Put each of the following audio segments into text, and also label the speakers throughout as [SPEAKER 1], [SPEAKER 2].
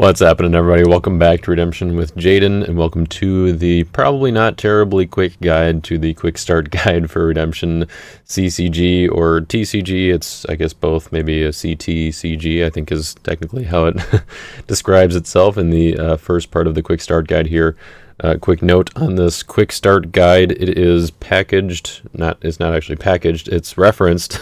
[SPEAKER 1] What's happening, everybody? Welcome back to Redemption with Jaden, and welcome to the probably not terribly quick guide to the quick start guide for Redemption CCG or TCG. It's, I guess, both. Maybe a CTCG, I think, is technically how it describes itself in the first part of the quick start guide here. Quick note on this quick start guide: it is packaged. It's not actually packaged. It's referenced.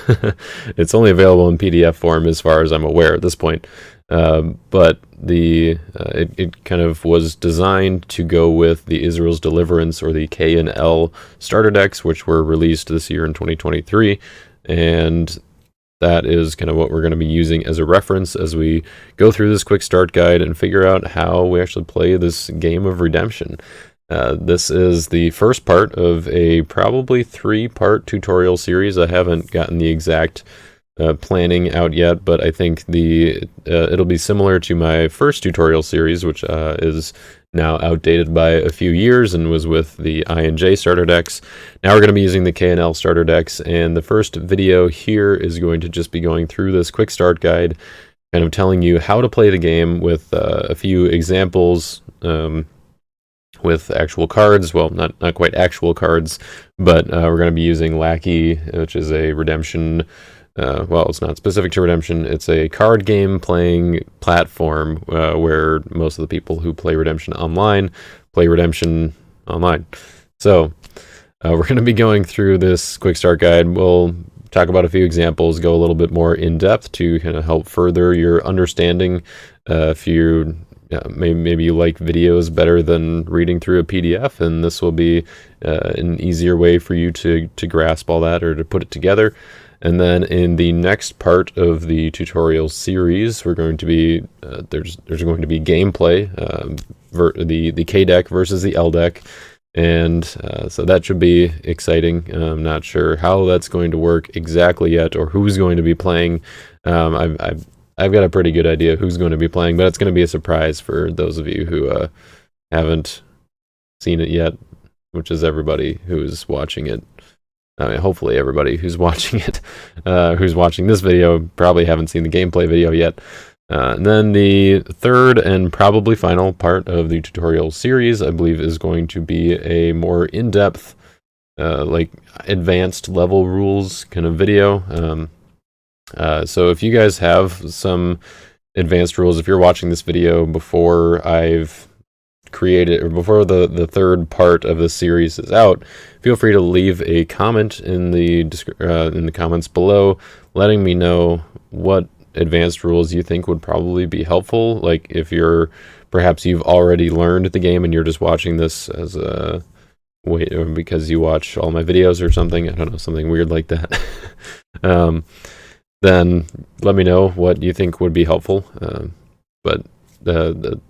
[SPEAKER 1] It's only available in PDF form, as far as I'm aware at this point. But it kind of was designed to go with the Israel's Deliverance or the K and L starter decks, which were released this year in 2023, and that is kind of what we're going to be using as a reference as we go through this quick start guide and figure out how we actually play this game of Redemption. This is the first part of a probably 3-part tutorial series. I haven't gotten the exact planning out yet, but I think it'll be similar to my first tutorial series, which is now outdated by a few years and was with the I and J starter decks. Now we're going to be using the K and L starter decks, and the first video here is going to just be going through this quick start guide, kind of telling you how to play the game with a few examples with actual cards. Well, not quite actual cards, but we're going to be using Lackey, which is a Redemption. Well, it's not specific to Redemption. It's a card game playing platform where most of the people who play Redemption online play Redemption online. So we're going to be going through this quick start guide. We'll talk about a few examples, go a little bit more in depth to kind of help further your understanding. If you maybe you like videos better than reading through a PDF, and this will be an easier way for you to grasp all that or to put it together. And then in the next part of the tutorial series, we're going to be there's going to be gameplay, the K deck versus the L deck, and so that should be exciting. I'm not sure how that's going to work exactly yet, or who's going to be playing. I've got a pretty good idea who's going to be playing, but it's going to be a surprise for those of you who haven't seen it yet, which is everybody who's watching it. I mean, hopefully everybody who's watching it, who's watching this video, probably haven't seen the gameplay video yet. And then the third and probably final part of the tutorial series, I believe, is going to be a more in-depth, like advanced level rules kind of video. So if you guys have some advanced rules, if you're watching this video before I've created or before the third part of the series is out, feel free to leave a comment in the comments below, letting me know what advanced rules you think would probably be helpful. Like if perhaps you've already learned the game and you're just watching this as a wait, or because you watch all my videos or something. I don't know, something weird like that. Then let me know what you think would be helpful. But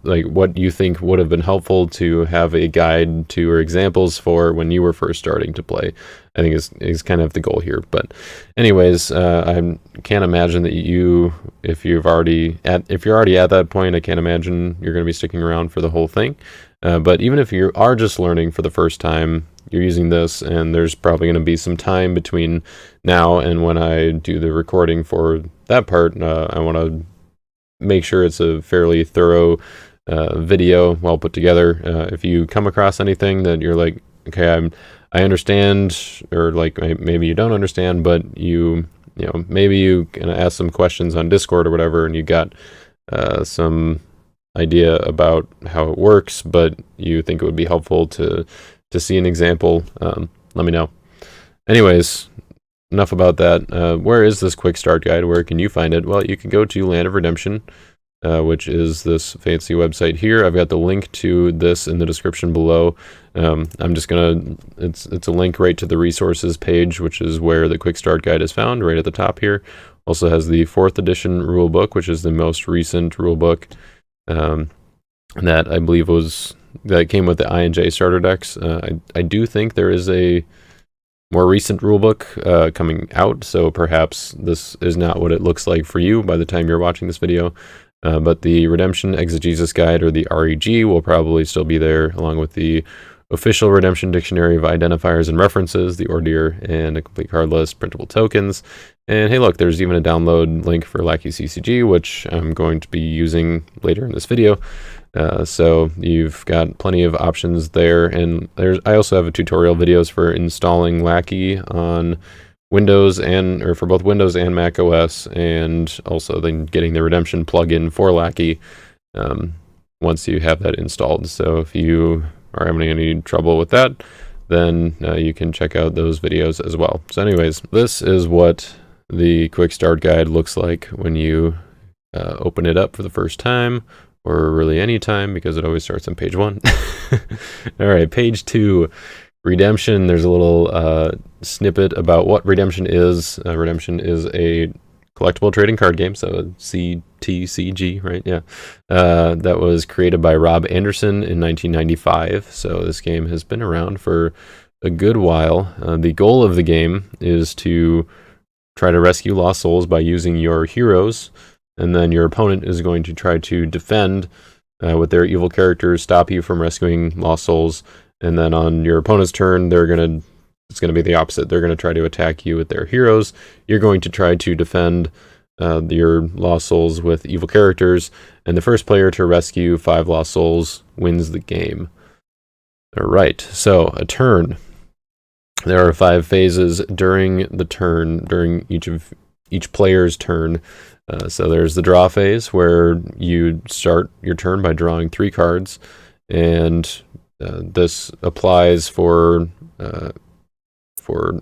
[SPEAKER 1] like what you think would have been helpful to have a guide to or examples for when you were first starting to play, I think is kind of the goal here. But anyways, I can't imagine that if you're already at that point, I can't imagine you're going to be sticking around for the whole thing. But even if you are just learning for the first time, you're using this, and there's probably going to be some time between now and when I do the recording for that part. I want to make sure it's a fairly thorough video, well put together. If you come across anything that you're like, okay, I understand, or like maybe you don't understand, but you know maybe you can ask some questions on Discord or whatever, and you got some idea about how it works, but you think it would be helpful to see an example, let me know. Anyways, enough about that. Where is this quick start guide? Where can you find it? Well, you can go to Land of Redemption, which is this fancy website here. I've got the link to this in the description below. I'm just gonna, it's a link right to the resources page, which is where the quick start guide is found, right at the top here. Also has the 4th edition rule book, which is the most recent rule book that I believe that came with the I and J starter decks. I do think there is a more recent rulebook coming out, so perhaps this is not what it looks like for you by the time you're watching this video. But the Redemption Exegesis Guide, or the REG, will probably still be there, along with the official Redemption Dictionary of Identifiers and References, the Ordeer, and a complete card list, printable tokens, And hey, look, there's even a download link for Lackey CCG, which I'm going to be using later in this video. So you've got plenty of options there. And I also have a tutorial videos for installing Lackey on Windows or for both Windows and Mac OS, and also then getting the Redemption plugin for Lackey once you have that installed. So if you are having any trouble with that, then you can check out those videos as well. So anyways, this is what the quick start guide looks like when you open it up for the first time, or really any time, because it always starts on page 1. All right, page 2, Redemption. There's a little snippet about what Redemption is. Redemption is a collectible trading card game, so CTCG, right? Yeah. That was created by Rob Anderson in 1995. So this game has been around for a good while. The goal of the game is to try to rescue lost souls by using your heroes, and then your opponent is going to try to defend with their evil characters, stop you from rescuing lost souls, and then on your opponent's turn, it's going to be the opposite. They're going to try to attack you with their heroes. You're going to try to defend your lost souls with evil characters, and the first player to rescue 5 lost souls wins the game. All right, so a turn. There are 5 phases during the turn, during each player's turn. So there's the draw phase, where you start your turn by drawing 3 cards, and this applies for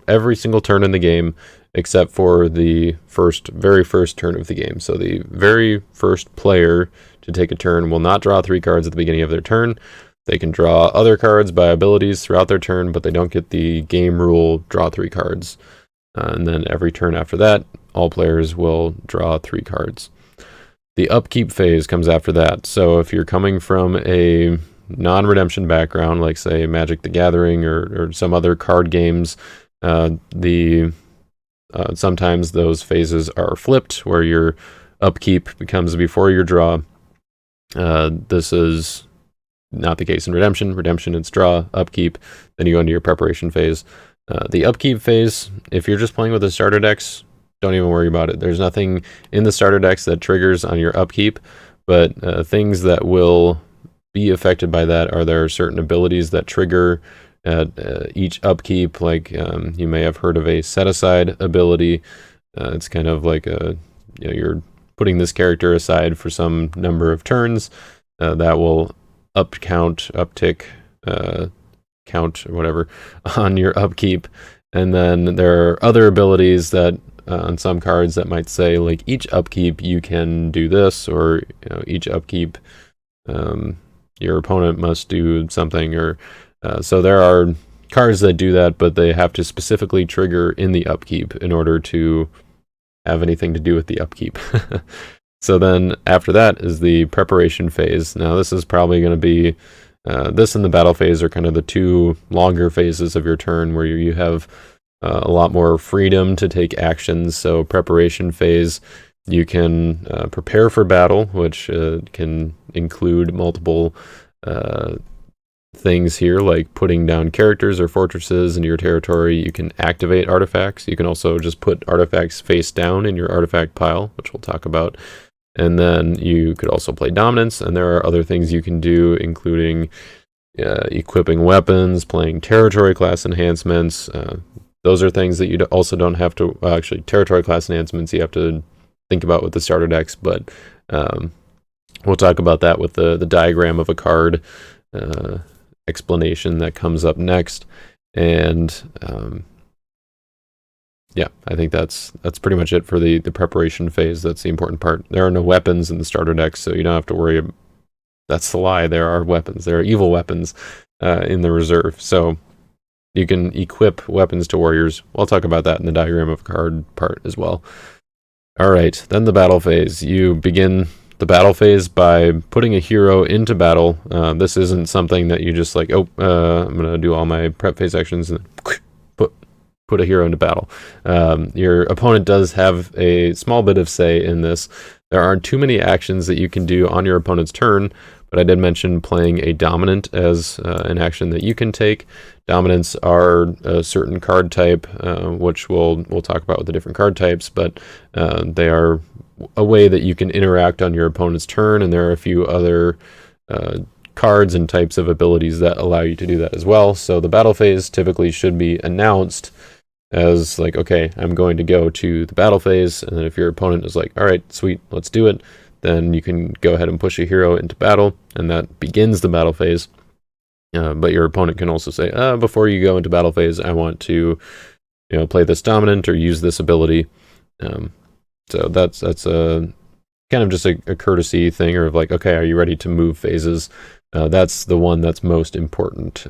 [SPEAKER 1] every single turn in the game except for the very first turn of the game. So the very first player to take a turn will not draw 3 cards at the beginning of their turn. They can draw other cards by abilities throughout their turn, but they don't get the game rule draw 3 cards. And then every turn after that, all players will draw 3 cards. The upkeep phase comes after that. So if you're coming from a non-redemption background, like say Magic the Gathering or some other card games, sometimes those phases are flipped, where your upkeep becomes before your draw. This is not the case in Redemption. Redemption, it's draw, upkeep, then you go into your preparation phase. The upkeep phase, if you're just playing with the starter decks, don't even worry about it. There's nothing in the starter decks that triggers on your upkeep, but things that will be affected by that are there certain abilities that trigger at each upkeep. Like you may have heard of a set-aside ability. It's kind of like you're putting this character aside for some number of turns. That will uptick, count, or whatever, on your upkeep. And then there are other abilities that on some cards that might say, like, each upkeep you can do this, or each upkeep your opponent must do something, or so there are cards that do that, but they have to specifically trigger in the upkeep in order to have anything to do with the upkeep. So then after that is the preparation phase. Now this is probably going to be this and the battle phase are kind of the 2 longer phases of your turn, where you have a lot more freedom to take actions. So preparation phase, you can prepare for battle, which can include multiple things here, like putting down characters or fortresses in your territory. You can activate artifacts. You can also just put artifacts face down in your artifact pile, which we'll talk about. And then you could also play dominance, and there are other things you can do, including equipping weapons, playing territory class enhancements. Those are things that you also don't have to, actually, territory class enhancements you have to think about with the starter decks, but we'll talk about that with the diagram of a card explanation that comes up next. And yeah, I think that's pretty much it for the preparation phase. That's the important part. There are no weapons in the starter decks, so you don't have to worry. That's the lie. There are weapons. There are evil weapons in the reserve. So you can equip weapons to warriors. We'll talk about that in the diagram of card part as well. All right, then the battle phase. You begin the battle phase by putting a hero into battle. This isn't something that you just like, I'm going to do all my prep phase actions and put a hero into battle. Your opponent does have a small bit of say in this. There aren't too many actions that you can do on your opponent's turn, but I did mention playing a dominant as an action that you can take. Dominants are a certain card type, which we'll talk about with the different card types, but they are a way that you can interact on your opponent's turn, and there are a few other cards and types of abilities that allow you to do that as well. So the battle phase typically should be announced as like, okay, I'm going to go to the battle phase, and then if your opponent is like, all right, sweet, let's do it, then you can go ahead and push a hero into battle, and that begins the battle phase. But your opponent can also say, before you go into battle phase, I want to, play this dominant or use this ability. So that's a kind of just a courtesy thing, or of like, okay, are you ready to move phases? That's the one that's most important.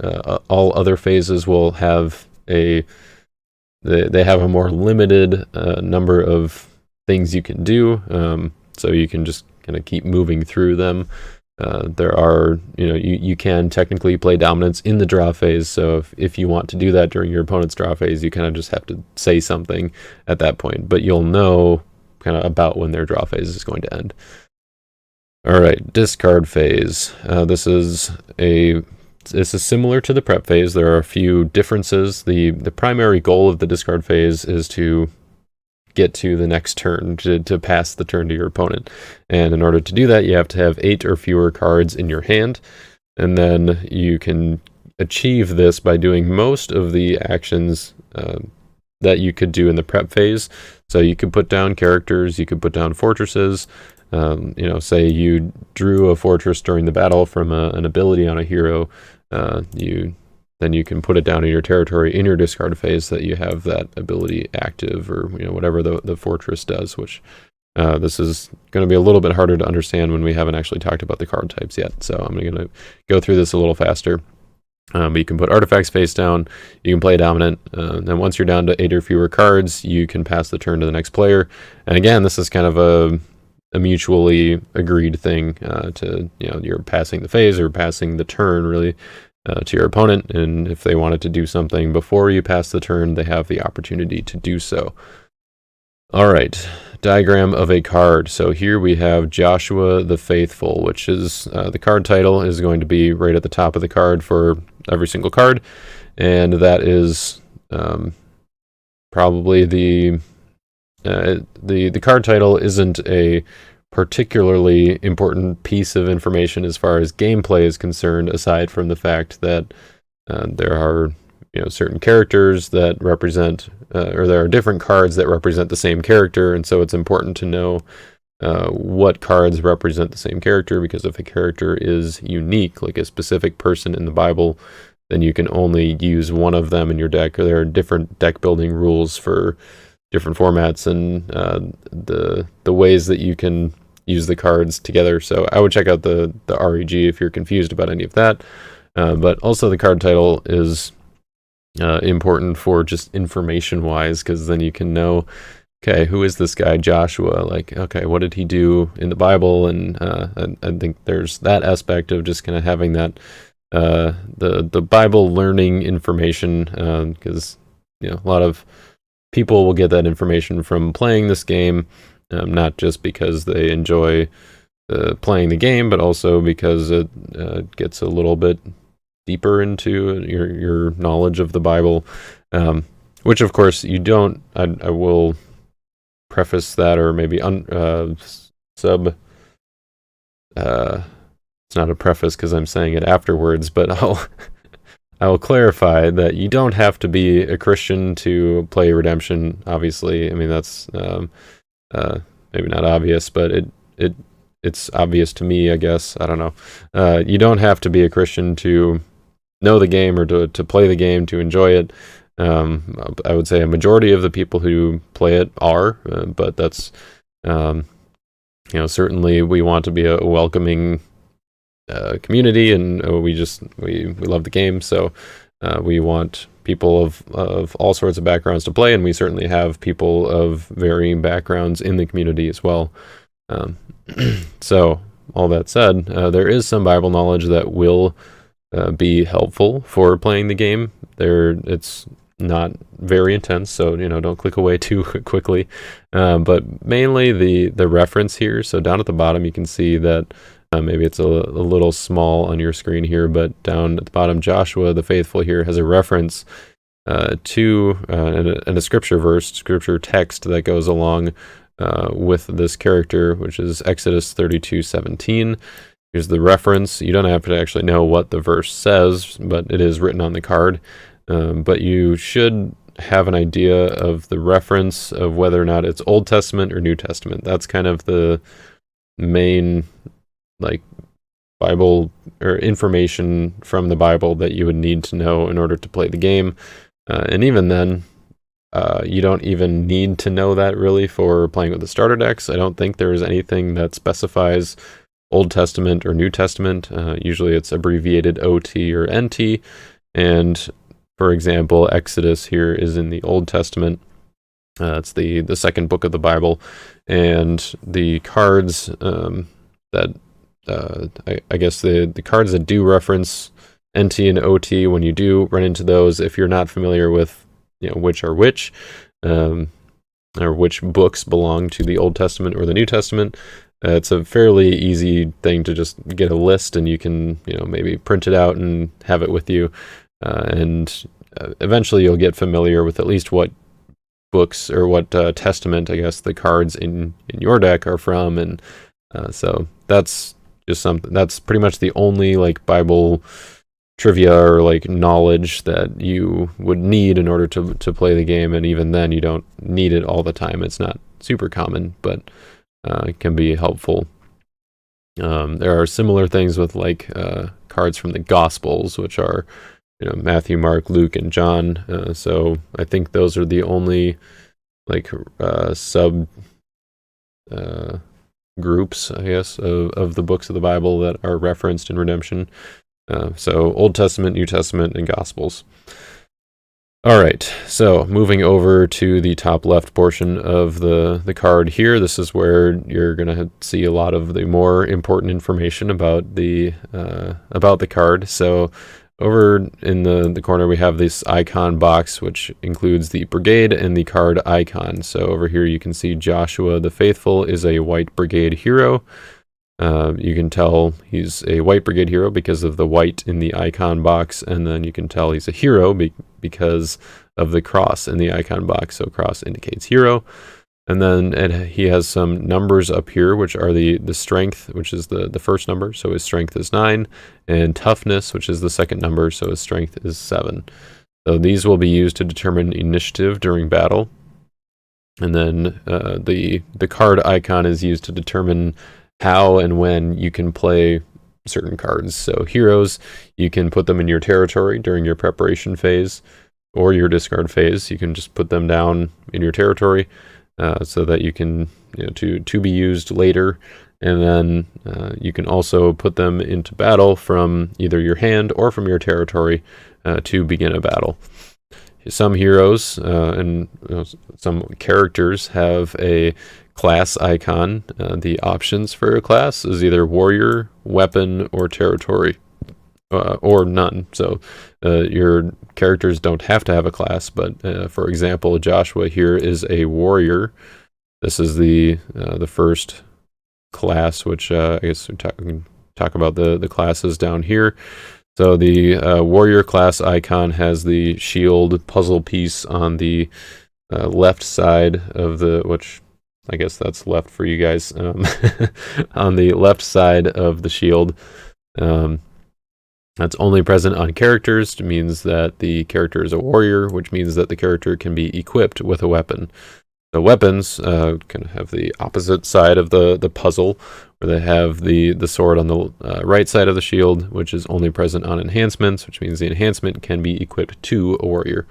[SPEAKER 1] All other phases will have they have a more limited number of things you can do, so you can just kind of keep moving through them. There are, you can technically play dominance in the draw phase, so if you want to do that during your opponent's draw phase, you kind of just have to say something at that point, but you'll know kind of about when their draw phase is going to end. All right, discard phase. This is similar to the prep phase. There are a few differences. The primary goal of the discard phase is to get to the next turn, to pass the turn to your opponent. And in order to do that, you have to have 8 or fewer cards in your hand. And then you can achieve this by doing most of the actions that you could do in the prep phase. So you could put down characters, you could put down fortresses. Say you drew a fortress during the battle from an ability on a hero, then you can put it down in your territory in your discard phase that you have that ability active, or whatever the fortress does, which this is going to be a little bit harder to understand when we haven't actually talked about the card types yet. So I'm going to go through this a little faster. But you can put artifacts face down, you can play dominant, then once you're down to 8 or fewer cards, you can pass the turn to the next player. And again, this is kind of a mutually agreed thing, you're passing the phase or passing the turn really to your opponent, and if they wanted to do something before you pass the turn, they have the opportunity to do so. All right, diagram of a card. So here we have Joshua the Faithful, which is the card title is going to be right at the top of the card for every single card, and that is probably the card title isn't a particularly important piece of information as far as gameplay is concerned, aside from the fact that there are certain characters that represent, or there are different cards that represent the same character, and so it's important to know what cards represent the same character, because if a character is unique, like a specific person in the Bible, then you can only use one of them in your deck, or there are different deck building rules for different formats and the ways that you can use the cards together. So I would check out the REG if you're confused about any of that. But also the card title is important for just information-wise, because then you can know, okay, who is this guy Joshua? Like, okay, what did he do in the Bible? And I think there's that aspect of just kind of having that the Bible learning information, because a lot of people will get that information from playing this game, not just because they enjoy playing the game, but also because it gets a little bit deeper into your knowledge of the Bible, which of course you don't. I will preface that, or maybe it's not a preface because I'm saying it afterwards, but I will clarify that you don't have to be a Christian to play Redemption. Obviously, I mean that's maybe not obvious, but it's obvious to me, I guess. I don't know. You don't have to be a Christian to know the game or to play the game, to enjoy it. I would say a majority of the people who play it are, but that's certainly we want to be a welcoming community, and we love the game, so we want people of all sorts of backgrounds to play, and we certainly have people of varying backgrounds in the community as well. So all that said, there is some Bible knowledge that will be helpful for playing the game. It's not very intense, so don't click away too quickly, but mainly the reference here. So down at the bottom you can see that Maybe it's a little small on your screen here, but down at the bottom, Joshua the faithful here has a reference to and a scripture verse, scripture text that goes along with this character, which is Exodus 32:17. Here's the reference. You don't have to actually know what the verse says, but it is written on the card. But you should have an idea of the reference of whether or not it's Old Testament or New Testament. That's kind of the main Bible or information from the Bible that you would need to know in order to play the game. And even then, you don't even need to know that really for playing with the starter decks. I don't think there is anything that specifies Old Testament or New Testament. Usually it's abbreviated OT or NT. And for example, Exodus here is in the Old Testament. It's the second book of the Bible. And the cards that I guess the cards that do reference NT and OT, when you do run into those, if you're not familiar with which are which, or which books belong to the Old Testament or the New Testament, it's a fairly easy thing to just get a list, and you can maybe print it out and have it with you, and eventually you'll get familiar with at least what books or what testament, I guess, the cards in your deck are from, and so that's just something. That's pretty much the only Bible trivia or knowledge that you would need in order to play the game, and even then you don't need it all the time. It's not super common, but it can be helpful. There are similar things with cards from the Gospels, which are Matthew, Mark, Luke, and John. So I think those are the only sub groups, I guess, of the books of the Bible that are referenced in Redemption. So Old Testament, New Testament, and Gospels. All right, so moving over to the top left portion of the card here, this is where you're going to see a lot of the more important information about the card. So over in the corner, we have this icon box, which includes the brigade and the card icon. So over here, you can see Joshua the Faithful is a white brigade hero. You can tell he's a white brigade hero because of the white in the icon box, and then you can tell he's a hero because of the cross in the icon box. So cross indicates hero. And then he has some numbers up here, which are the strength, which is the first number, so his strength is 9, and toughness, which is the second number, so his strength is 7. So these will be used to determine initiative during battle. And then the card icon is used to determine how and when you can play certain cards. So heroes, you can put them in your territory during your preparation phase or your discard phase. You can just put them down in your territory. So that you can, to be used later, and then you can also put them into battle from either your hand or from your territory to begin a battle. Some heroes and some characters have a class icon. The options for a class is either warrior, weapon, or territory. Or none. So your characters don't have to have a class, but for example, Joshua here is a warrior. This is the first class, which I guess we can talk about the classes down here. So the warrior class icon has the shield puzzle piece on the left side of which I guess that's left for you guys, on the left side of the shield. That's only present on characters. It means that the character is a warrior, which means that the character can be equipped with a weapon. The weapons can have the opposite side of the puzzle, where they have the sword on the right side of the shield, which is only present on enhancements, which means the enhancement can be equipped to a warrior.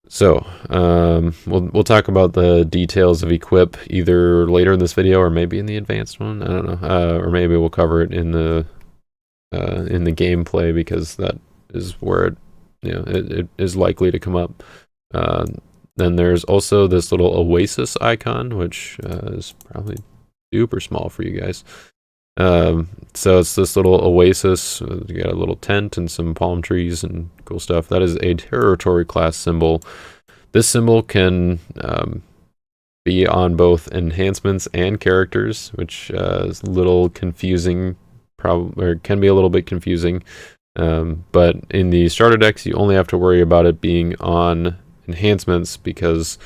[SPEAKER 1] So we'll talk about the details of equip either later in this video or maybe in the advanced one. I don't know, or maybe we'll cover it in the gameplay, because that is where it is likely to come up. Then there's also this little oasis icon, which is probably super small for you guys. So it's this little oasis. You got a little tent and some palm trees and cool stuff. That is a territory class symbol. This symbol can be on both enhancements and characters, which is a little confusing, or can be a little bit confusing. But in the starter decks, you only have to worry about it being on enhancements because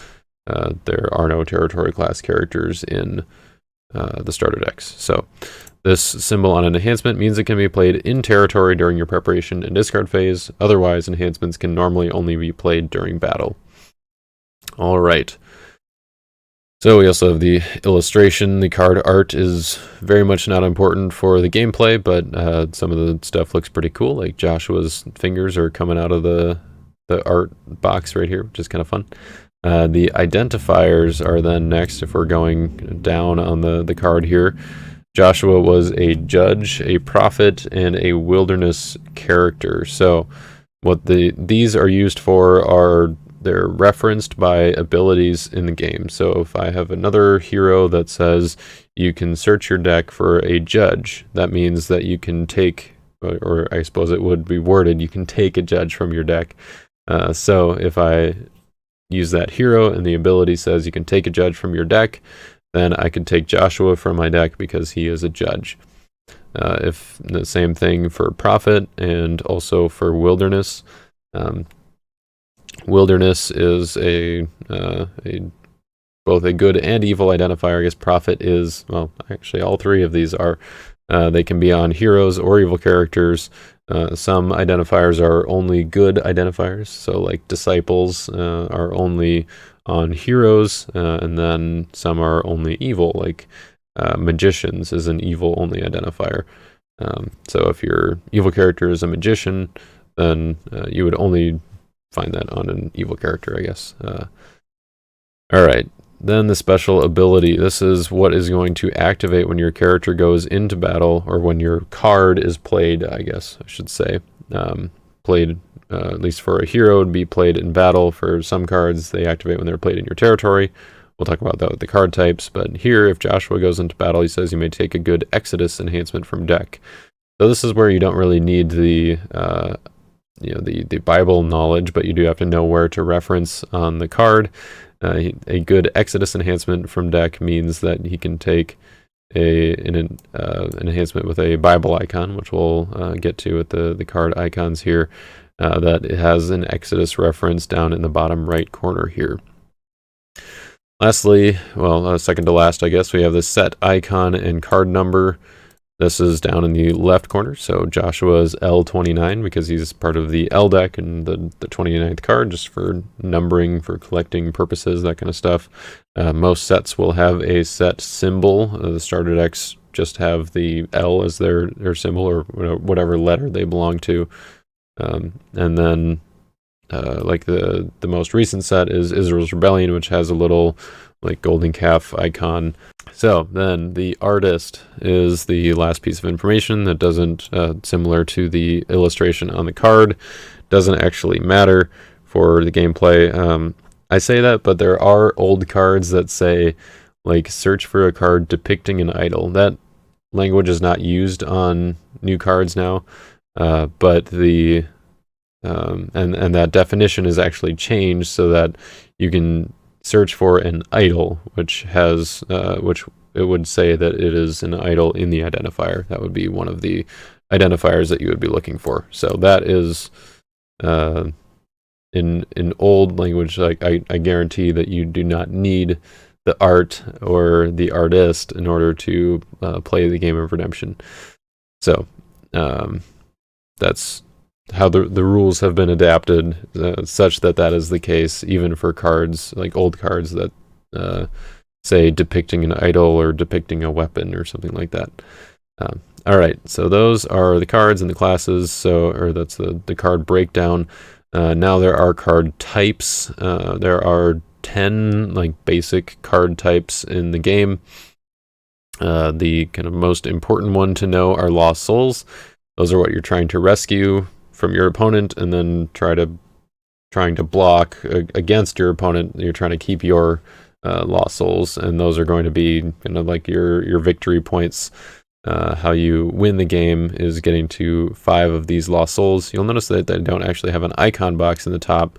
[SPEAKER 1] there are no territory class characters in the starter decks. So this symbol on an enhancement means it can be played in territory during your preparation and discard phase. Otherwise, enhancements can normally only be played during battle. All right. So we also have the illustration. The card art is very much not important for the gameplay, but some of the stuff looks pretty cool. Like Joshua's fingers are coming out of the art box right here, which is kind of fun. The identifiers are then next if we're going down on the card here. Joshua was a judge, a prophet, and a wilderness character. So what these are used for are they're referenced by abilities in the game. So if I have another hero that says you can search your deck for a judge, that means that you can take, or I suppose it would be worded, you can take a judge from your deck. So if I use that hero and the ability says you can take a judge from your deck, then I could take Joshua from my deck because he is a judge. If the same thing for prophet and also for wilderness. Wilderness is both a good and evil identifier. I guess prophet is, well, actually all three of these are. They can be on heroes or evil characters. Some identifiers are only good identifiers, so like disciples are only on heroes, and then some are only evil, like magicians is an evil only identifier. So if your evil character is a magician, then you would only find that on an evil character, I guess. All right. Then the special ability. This is what is going to activate when your character goes into battle, or when your card is played, I guess I should say. Played, at least for a hero, would be played in battle. For some cards, they activate when they're played in your territory. We'll talk about that with the card types. But here, if Joshua goes into battle, he says you may take a good Exodus enhancement from deck. So this is where you don't really need the Bible knowledge, but you do have to know where to reference on the card. A good Exodus enhancement from deck means that he can take an enhancement with a Bible icon, which we'll get to with the card icons here, that it has an Exodus reference down in the bottom right corner here. Lastly, well, second to last, I guess, we have the set icon and card number. This is down in the left corner, so Joshua's L29 because he's part of the L deck and the 29th card, just for numbering, for collecting purposes, that kind of stuff. Most sets will have a set symbol. The starter decks just have the L as their symbol, or whatever letter they belong to. And then like the most recent set is Israel's Rebellion, which has a little like golden calf icon. So then the artist is the last piece of information that doesn't, similar to the illustration on the card, doesn't actually matter for the gameplay. I say that, but there are old cards that say, like, search for a card depicting an idol. That language is not used on new cards now, but the and that definition is actually changed so that you can search for an idol, which has which it would say that it is an idol in the identifier. That would be one of the identifiers that you would be looking for. So that is in old language. Like I guarantee that you do not need the art or the artist in order to play the game of Redemption. So that's how the rules have been adapted, such that is the case even for cards, like old cards that say depicting an idol or depicting a weapon or something like that. All right, so those are the cards and the classes. Or that's the card breakdown. Now there are card types. There are 10 like basic card types in the game. The kind of most important one to know are Lost Souls. Those are what you're trying to rescue from your opponent, and then trying to block against your opponent. You're trying to keep your Lost Souls, and those are going to be kind of like your victory points. How you win the game is getting to 5 of these Lost Souls. You'll notice that they don't actually have an icon box in the top.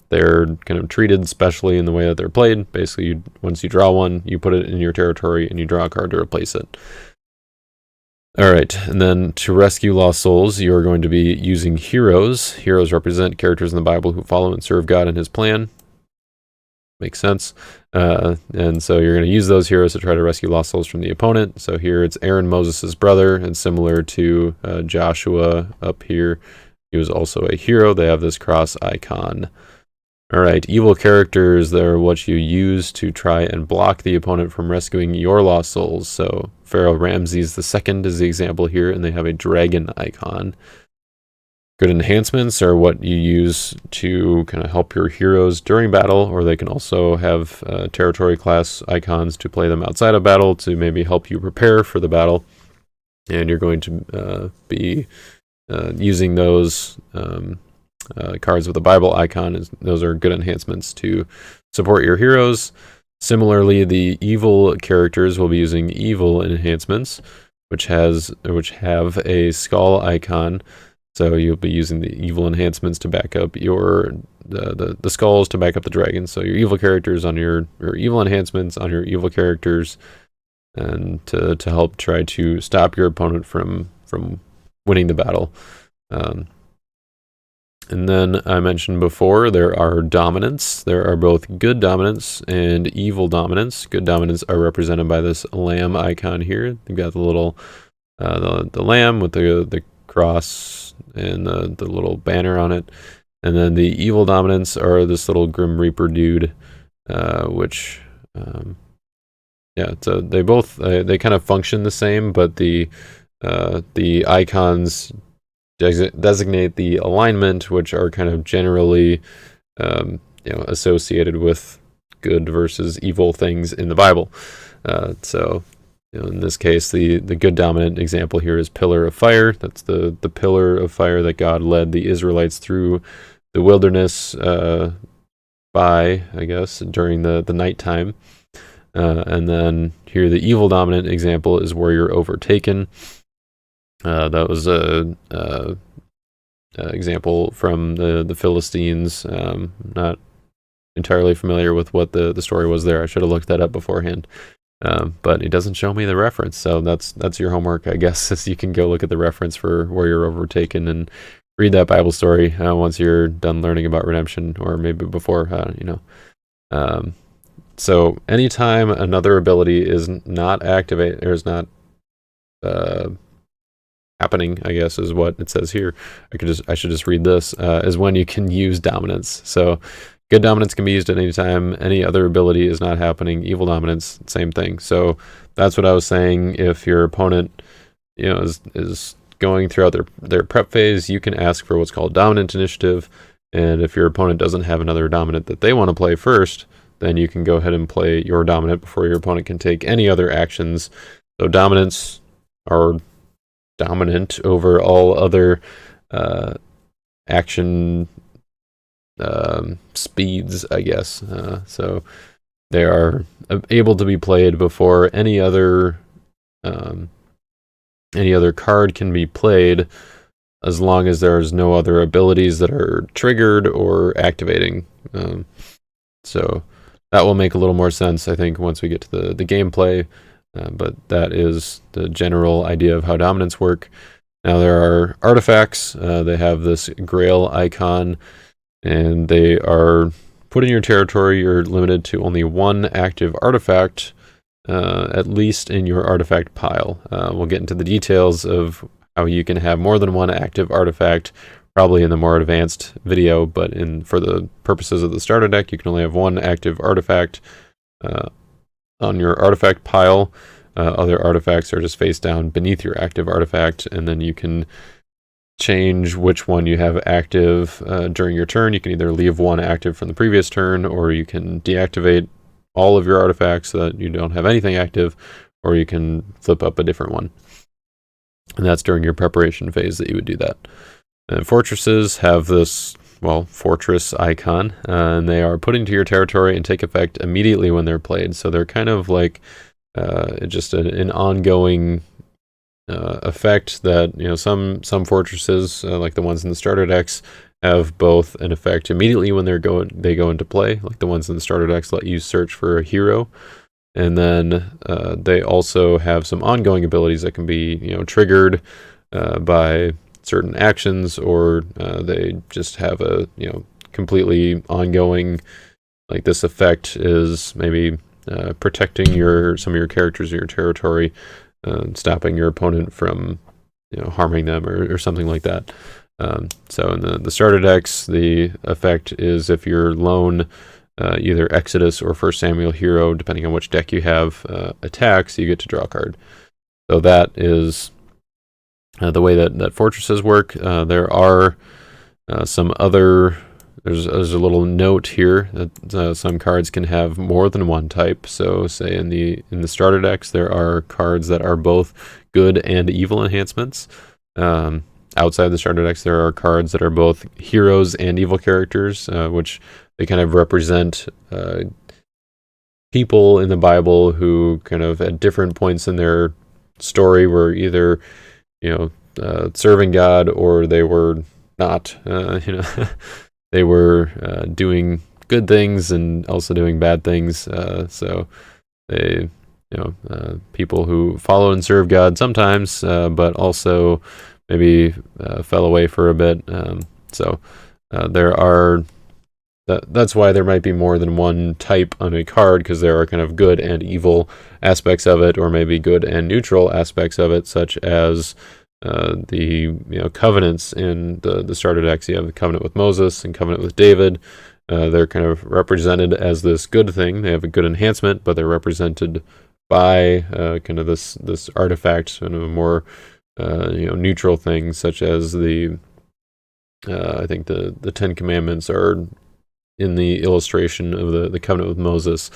[SPEAKER 1] they're kind of treated specially in the way that they're played. Basically, once you draw one, you put it in your territory and you draw a card to replace it. All right, and then to rescue lost souls, you are going to be using heroes. Heroes represent characters in the Bible who follow and serve God and his plan. Makes sense. And so you're going to use those heroes to try to rescue lost souls from the opponent. So here it's Aaron, Moses' brother, and similar to Joshua up here, he was also a hero. They have this cross icon. All right, evil characters, they're what you use to try and block the opponent from rescuing your lost souls. So Pharaoh Ramses II is the example here, and they have a dragon icon. Good enhancements are what you use to kind of help your heroes during battle, or they can also have territory class icons to play them outside of battle to maybe help you prepare for the battle. And you're going to be using those cards with a Bible icon. Those are good enhancements to support your heroes. Similarly, the evil characters will be using evil enhancements, which have a skull icon. So you'll be using the evil enhancements to back up your the skulls to back up the dragon. So your evil characters on your evil enhancements on your evil characters, and to help try to stop your opponent from winning the battle. And then I mentioned before, there are dominants. There are both good dominants and evil dominants. Good dominants are represented by this lamb icon here. You've got the little the lamb with the cross and the little banner on it. And then the evil dominants are this little Grim Reaper dude, which so they both they kind of function the same, but the icons designate the alignment, which are kind of generally associated with good versus evil things in the Bible. So in this case, the good dominant example here is pillar of fire. That's the pillar of fire that God led the Israelites through the wilderness by, I guess, during the nighttime. And then here the evil dominant example is where you're overtaken. That was a example from the Philistines. Not entirely familiar with what the story was there. I should have looked that up beforehand. But it doesn't show me the reference, so that's your homework, I guess. Is you can go look at the reference for where you're overtaken and read that Bible story once you're done learning about redemption, or maybe before. So anytime another ability is not activated or is not happening, I guess is what it says here. I should just read this. Is when you can use dominance. So good dominance can be used at any time. Any other ability is not happening. Evil dominance, same thing. So that's what I was saying. If your opponent, is going throughout their prep phase, you can ask for what's called dominant initiative. And if your opponent doesn't have another dominant that they want to play first, then you can go ahead and play your dominant before your opponent can take any other actions. So dominants are dominant over all other action speeds, I guess. So they are able to be played before any other card can be played, as long as there's no other abilities that are triggered or activating. So that will make a little more sense, I think, once we get to the gameplay. But that is the general idea of how dominants work. Now there are artifacts. They have this grail icon, and they are put in your territory. You're limited to only one active artifact, at least in your artifact pile. We'll get into the details of how you can have more than one active artifact, probably in the more advanced video, but for the purposes of the starter deck, you can only have one active artifact on your artifact pile. Other artifacts are just face down beneath your active artifact, and then you can change which one you have active during your turn. You can either leave one active from the previous turn, or you can deactivate all of your artifacts so that you don't have anything active, or you can flip up a different one. And that's during your preparation phase that you would do that. And fortresses have this, fortress icon, and they are put into your territory and take effect immediately when they're played. So they're kind of like just an ongoing effect that, some fortresses, like the ones in the starter decks, have both an effect immediately when they go into play, like the ones in the starter decks let you search for a hero. And then they also have some ongoing abilities that can be, triggered by certain actions, or they just have a, completely ongoing, like this effect is maybe protecting some of your characters or your territory, stopping your opponent from, harming them or something like that. So in the starter decks, the effect is if your lone either Exodus or First Samuel hero, depending on which deck you have, attacks, you get to draw a card. So that is the way that fortresses work. There are some other. There's a little note here that some cards can have more than one type. So, say in the starter decks, there are cards that are both good and evil enhancements. Outside the starter decks, there are cards that are both heroes and evil characters, which they kind of represent people in the Bible who kind of at different points in their story were either, serving God, or they were not. They were doing good things and also doing bad things. So they, people who follow and serve God sometimes, but also maybe fell away for a bit. So there are. That's why there might be more than one type on a card, because there are kind of good and evil aspects of it, or maybe good and neutral aspects of it, such as the covenants in the starter decks. You have the covenant with Moses and covenant with David. They're kind of represented as this good thing. They have a good enhancement, but they're represented by kind of this artifact, kind of a more neutral thing, such as the I think the Ten Commandments are in the illustration of the covenant with Moses.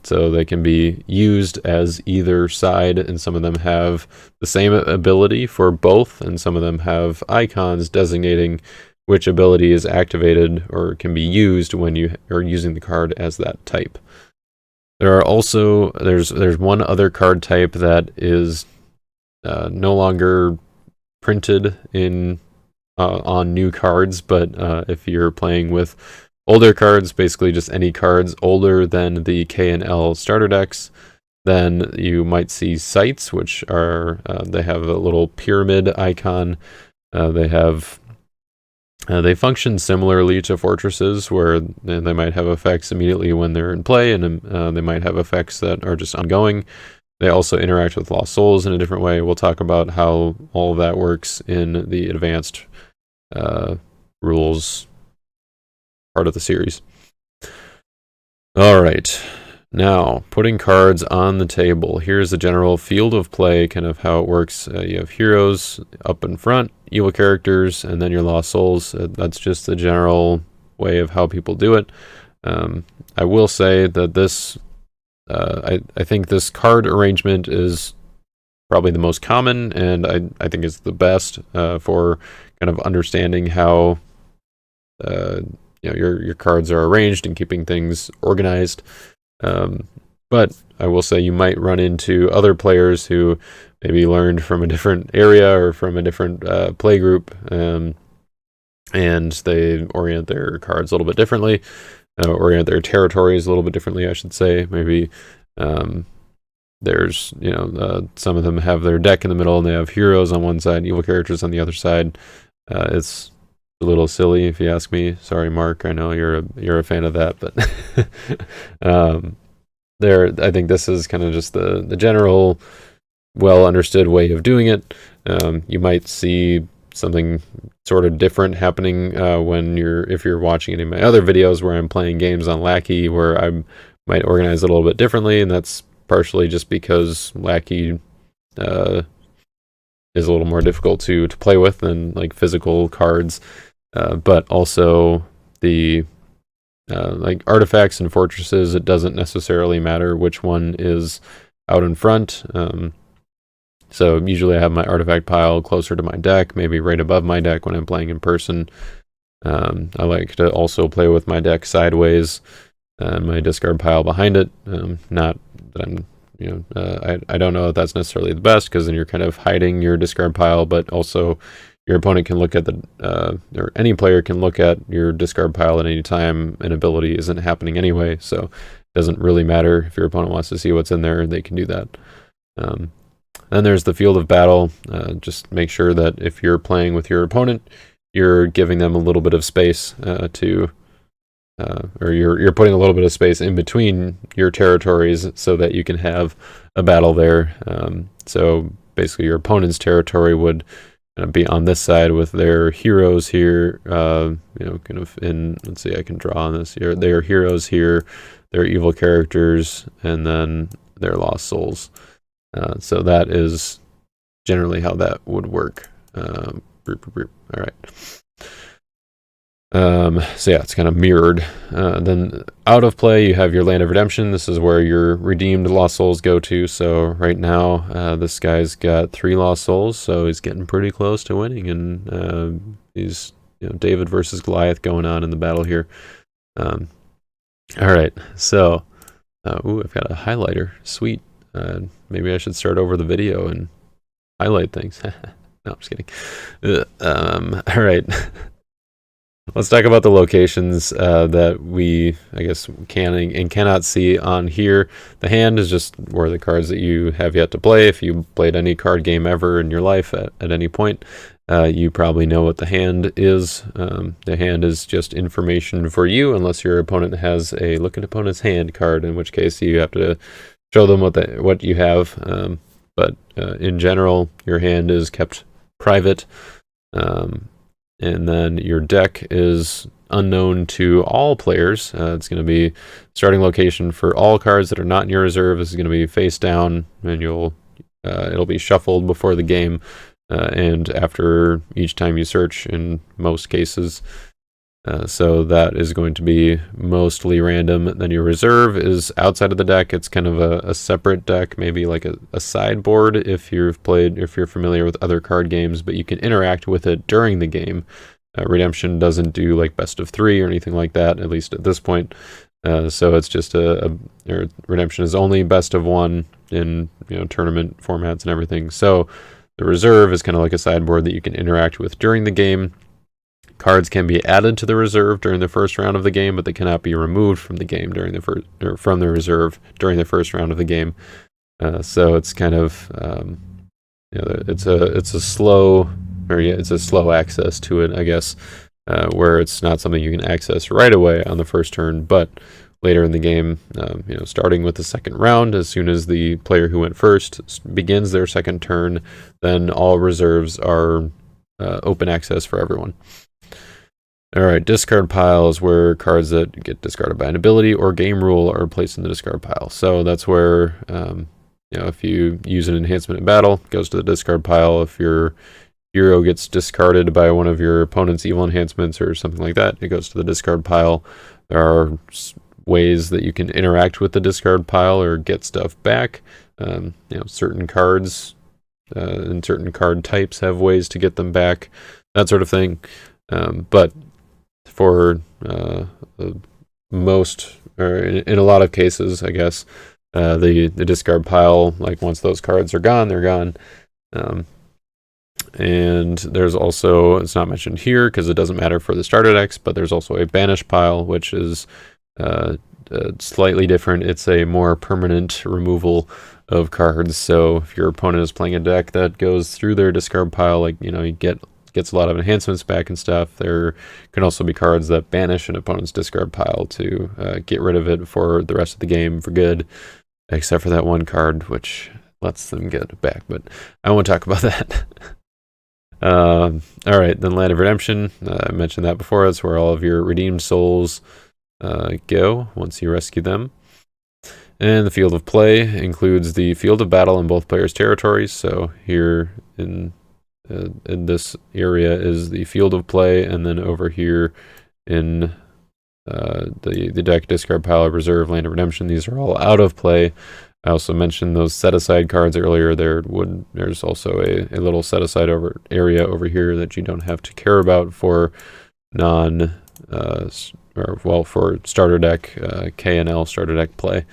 [SPEAKER 1] So they can be used as either side, and some of them have the same ability for both, and some of them have icons designating which ability is activated or can be used when you are using the card as that type. There are also, there's one other card type that is no longer printed on new cards, but if you're playing with older cards, basically just any cards older than the K and L starter decks, then you might see sites, which are they have a little pyramid icon. They function similarly to fortresses, where they might have effects immediately when they're in play, and they might have effects that are just ongoing. They also interact with lost souls in a different way. We'll talk about how all of that works in the advanced rules part of the series. All right, now putting cards on the table. Here's the general field of play, kind of how it works. You have heroes up in front, evil characters, and then your lost souls. That's just the general way of how people do it. I will say that this, I think this card arrangement is probably the most common, and I think it's the best for kind of understanding how your cards are arranged and keeping things organized. But I will say you might run into other players who maybe learned from a different area or from a different play group, and they orient their cards a little bit differently, orient their territories a little bit differently, I should say. Maybe there's, some of them have their deck in the middle and they have heroes on one side, evil characters on the other side. It's a little silly if you ask me. Sorry, Mark. I know you're a fan of that, but I think this is kind of just the general, well understood way of doing it. You might see something sort of different happening if you're watching any of my other videos where I'm playing games on Lackey, where I might organize it a little bit differently, and that's partially just because Lackey is a little more difficult to play with than like physical cards. But also the like artifacts and fortresses, it doesn't necessarily matter which one is out in front. So usually I have my artifact pile closer to my deck, maybe right above my deck when I'm playing in person. I like to also play with my deck sideways and my discard pile behind it. Not that I'm, I don't know if that's necessarily the best, because then you're kind of hiding your discard pile, but also your opponent can look at or any player can look at your discard pile at any time. An ability isn't happening anyway, so it doesn't really matter if your opponent wants to see what's in there. They can do that. Then there's the field of battle. Just make sure that if you're playing with your opponent, you're giving them a little bit of space or you're putting a little bit of space in between your territories so that you can have a battle there. So basically, your opponent's territory would be on this side with their heroes here. Kind of in. Let's see, I can draw on this here. Their heroes here, their evil characters, and then their lost souls. So that is generally how that would work. All right. So yeah, it's kind of mirrored. Then out of play, you have your Land of Redemption. This is where your redeemed lost souls go to. So right now, this guy's got 3 lost souls, so he's getting pretty close to winning. And he's David versus Goliath going on in the battle here. All right, so I've got a highlighter. Sweet. Maybe I should start over the video and highlight things. No, I'm just kidding. All right. Let's talk about the locations that we, I guess, can and cannot see on here. The hand is just where the cards that you have yet to play. If you played any card game ever in your life at any point, you probably know what the hand is. The hand is just information for you, unless your opponent has a look at opponent's hand card, in which case you have to show them what you have. But in general, your hand is kept private. And then your deck is unknown to all players. It's going to be starting location for all cards that are not in your reserve. This is going to be face down, and it'll be shuffled before the game and after each time you search in most cases. So that is going to be mostly random. Then your reserve is outside of the deck. It's kind of a separate deck, maybe like a sideboard if you're familiar with other card games, but you can interact with it during the game. Redemption doesn't do like best of 3 or anything like that, at least at this point. So it's just Redemption is only best of 1 in tournament formats and everything. So the reserve is kind of like a sideboard that you can interact with during the game. Cards can be added to the reserve during the first round of the game, but they cannot be removed from the game from the reserve during the first round of the game. So it's kind of it's a slow access to it, I guess, where it's not something you can access right away on the first turn, but later in the game, starting with the second round, as soon as the player who went first begins their second turn, then all reserves are open access for everyone. All right, discard piles, where cards that get discarded by an ability or game rule are placed in the discard pile. So that's where, if you use an enhancement in battle, it goes to the discard pile. If your hero gets discarded by one of your opponent's evil enhancements or something like that, it goes to the discard pile. There are ways that you can interact with the discard pile or get stuff back. Certain cards and certain card types have ways to get them back, that sort of thing. But for most, or in a lot of cases, I guess, the discard pile, like once those cards are gone, they're gone. And there's also, it's not mentioned here because it doesn't matter for the starter decks, but there's also a banish pile, which is slightly different. It's a more permanent removal of cards. So if your opponent is playing a deck that goes through their discard pile, like, he gets a lot of enhancements back and stuff, there can also be cards that banish an opponent's discard pile to get rid of it for the rest of the game for good, except for that one card which lets them get it back, but I won't talk about that. All right, then Land of Redemption, I mentioned that before. That's where all of your redeemed souls go once you rescue them. And the field of play includes the field of battle in both players' territories. So here in this area is the field of play, and then over here in the deck, discard pile, reserve, Land of Redemption, these are all out of play. I also mentioned those set aside cards earlier. There's also a little set aside area over here that you don't have to care about for for starter deck K&L starter deck play.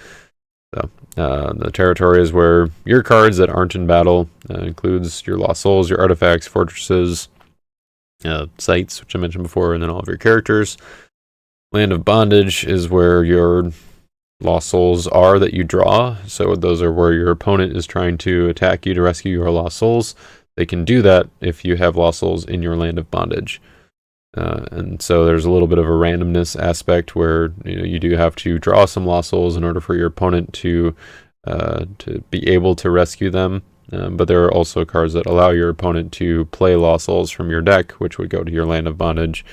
[SPEAKER 1] So the territory is where your cards that aren't in battle includes your lost souls, your artifacts, fortresses, sites, which I mentioned before, and then all of your characters. Land of Bondage is where your lost souls are that you draw. So those are where your opponent is trying to attack you to rescue your lost souls. They can do that if you have lost souls in your Land of Bondage. And so there's a little bit of a randomness aspect where you do have to draw some lost souls in order for your opponent to be able to rescue them. But there are also cards that allow your opponent to play lost souls from your deck, which would go to your Land of Bondage.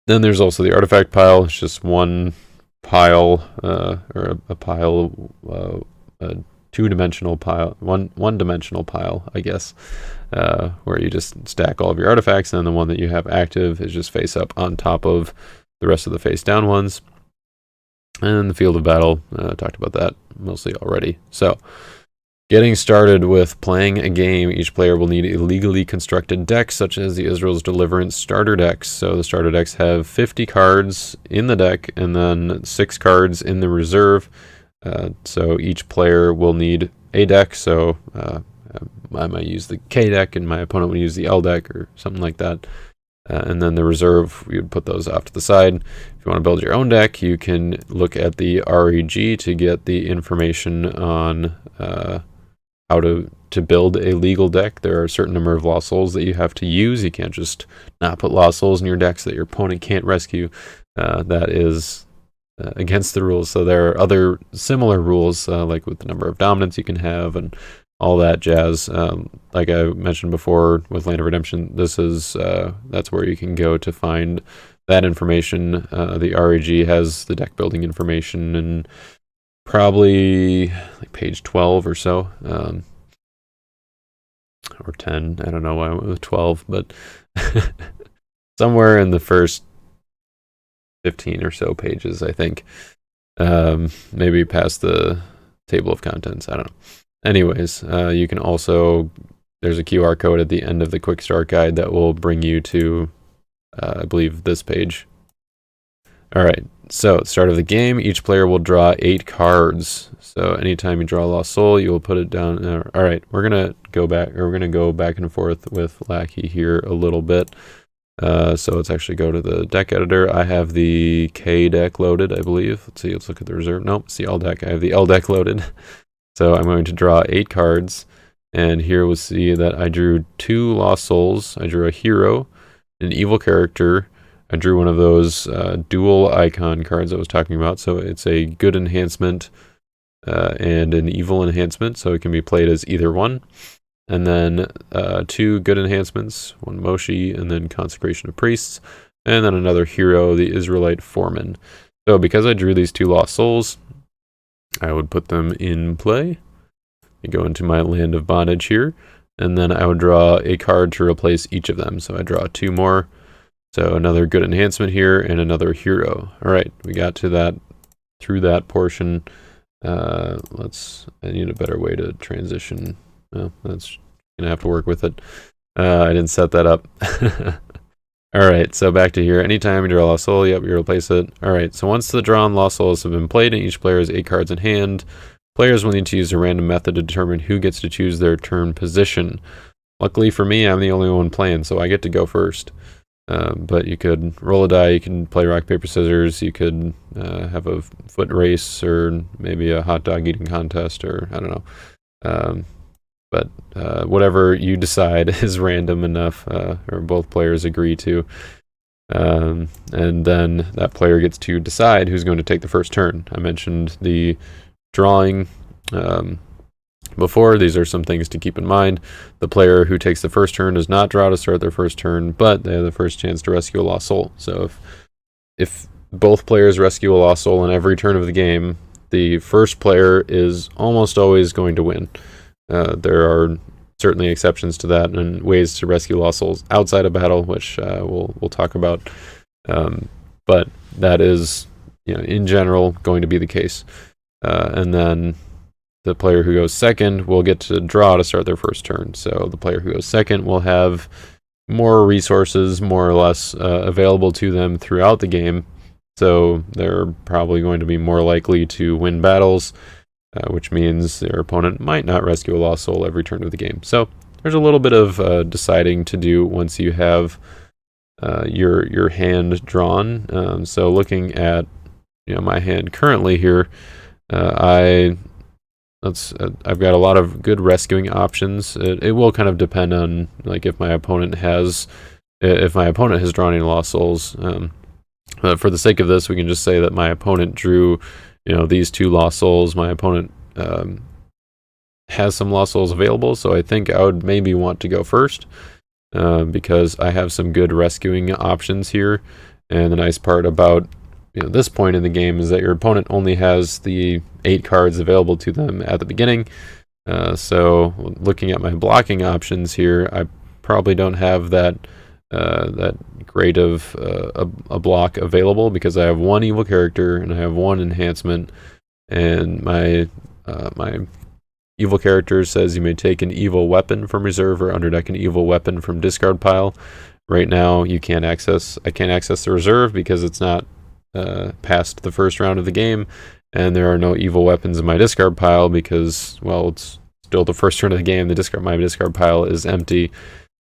[SPEAKER 1] Then there's also the artifact pile. It's just one pile, or a pile, a two-dimensional pile, one-dimensional pile, I guess, where you just stack all of your artifacts, and then the one that you have active is just face up on top of the rest of the face down ones. And the field of battle, talked about that mostly already. So, getting started with playing a game, each player will need a legally constructed deck, such as the Israel's Deliverance starter decks. So the starter decks have 50 cards in the deck, and then 6 cards in the reserve. So each player will need a deck, so I might use the K deck, and my opponent will use the L deck, or something like that. And then the reserve, we would put those off to the side. If you want to build your own deck, you can look at the REG to get the information on how to build a legal deck. There are a certain number of lost souls that you have to use. You can't just not put lost souls in your deck so that your opponent can't rescue. That is against the rules. So there are other similar rules, like with the number of dominants you can have and all that jazz. Like I mentioned before with Land of Redemption, this is that's where you can go to find that information. The REG has the deck building information, and probably like page 12 or so, or 10. I don't know why I went with 12, but somewhere in the first 15 or so pages, I think. Maybe past the table of contents. I don't know. Anyways, you can also, there's a QR code at the end of the Quick Start guide that will bring you to, I believe, this page. All right, so at the start of the game, each player will draw 8 cards. So anytime you draw a lost soul, you will put it down. All right, we're gonna go back and forth with Lackey here a little bit. So let's actually go to the deck editor. I have the K deck loaded, I believe. Let's see, let's look at the reserve. Nope, it's the L deck. I have the L deck loaded. So I'm going to draw 8 cards, and here we'll see that I drew 2 lost souls. I drew a hero, an evil character. I drew one of those dual icon cards I was talking about. So it's a good enhancement and an evil enhancement, so it can be played as either one. And then 2 good enhancements, one Moshi, and then Consecration of Priests, and then another hero, the Israelite Foreman. So because I drew these 2 lost souls, I would put them in play. I go into my Land of Bondage here, and then I would draw a card to replace each of them. So I draw 2 more. So another good enhancement here and another hero. All right, we got to that, through that portion. I need a better way to transition. Well, that's gonna have to work with it. I didn't set that up. All right, so back to here. Anytime you draw a lost soul, yep, you replace it. All right, so once the drawn lost souls have been played and each player has 8 cards in hand, players will need to use a random method to determine who gets to choose their turn position. Luckily for me, I'm the only one playing, so I get to go first. But you could roll a die, you can play rock, paper, scissors, you could have a foot race, or maybe a hot dog eating contest, or I don't know. But whatever you decide is random enough, or both players agree to. And then that player gets to decide who's going to take the first turn. I mentioned the drawing before. These are some things to keep in mind. The player who takes the first turn does not draw to start their first turn, but they have the first chance to rescue a lost soul. So if both players rescue a lost soul on every turn of the game, the first player is almost always going to win. There are certainly exceptions to that and ways to rescue lost souls outside of battle, which we'll talk about. But that is, in general, going to be the case. And then the player who goes second will get to draw to start their first turn. So the player who goes second will have more resources, more or less, available to them throughout the game. So they're probably going to be more likely to win battles, which means their opponent might not rescue a lost soul every turn of the game. So there's a little bit of deciding to do once you have your hand drawn. So looking at my hand currently here, I've got a lot of good rescuing options. It will kind of depend on like if my opponent has drawn any lost souls. But for the sake of this, we can just say that my opponent drew these 2 lost souls. My opponent has some lost souls available, so I think I would maybe want to go first because I have some good rescuing options here. And the nice part about this point in the game is that your opponent only has the 8 cards available to them at the beginning. So looking at my blocking options here, I probably don't have that great of a block available because I have 1 evil character and I have 1 enhancement, and my evil character says you may take an evil weapon from reserve or underdeck an evil weapon from discard pile. Right now I can't access the reserve because it's not past the first round of the game, and there are no evil weapons in my discard pile because, well, it's still the first turn of the game. My discard pile is empty.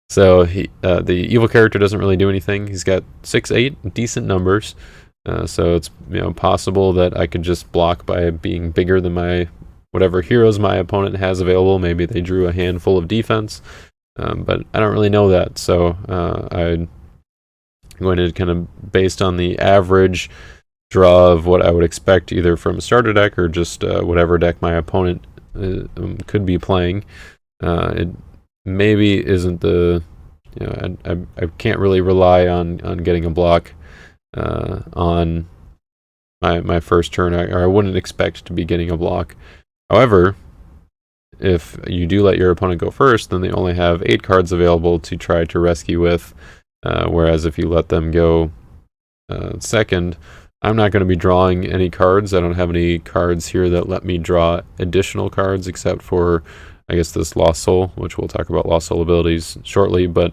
[SPEAKER 1] So the evil character doesn't really do anything. He's got 6-8, decent numbers. So it's possible that I could just block by being bigger than whatever heroes my opponent has available. Maybe they drew a handful of defense, but I don't really know that. So I'm going to kind of, based on the average draw of what I would expect either from a starter deck or just whatever deck my opponent could be playing. It maybe isn't the I can't really rely on getting a block on my first turn, or I wouldn't expect to be getting a block. However, if you do let your opponent go first, then they only have 8 cards available to try to rescue with, whereas if you let them go second, I'm not going to be drawing any cards. I don't have any cards here that let me draw additional cards except for, I guess, this Lost Soul, which we'll talk about Lost Soul abilities shortly, but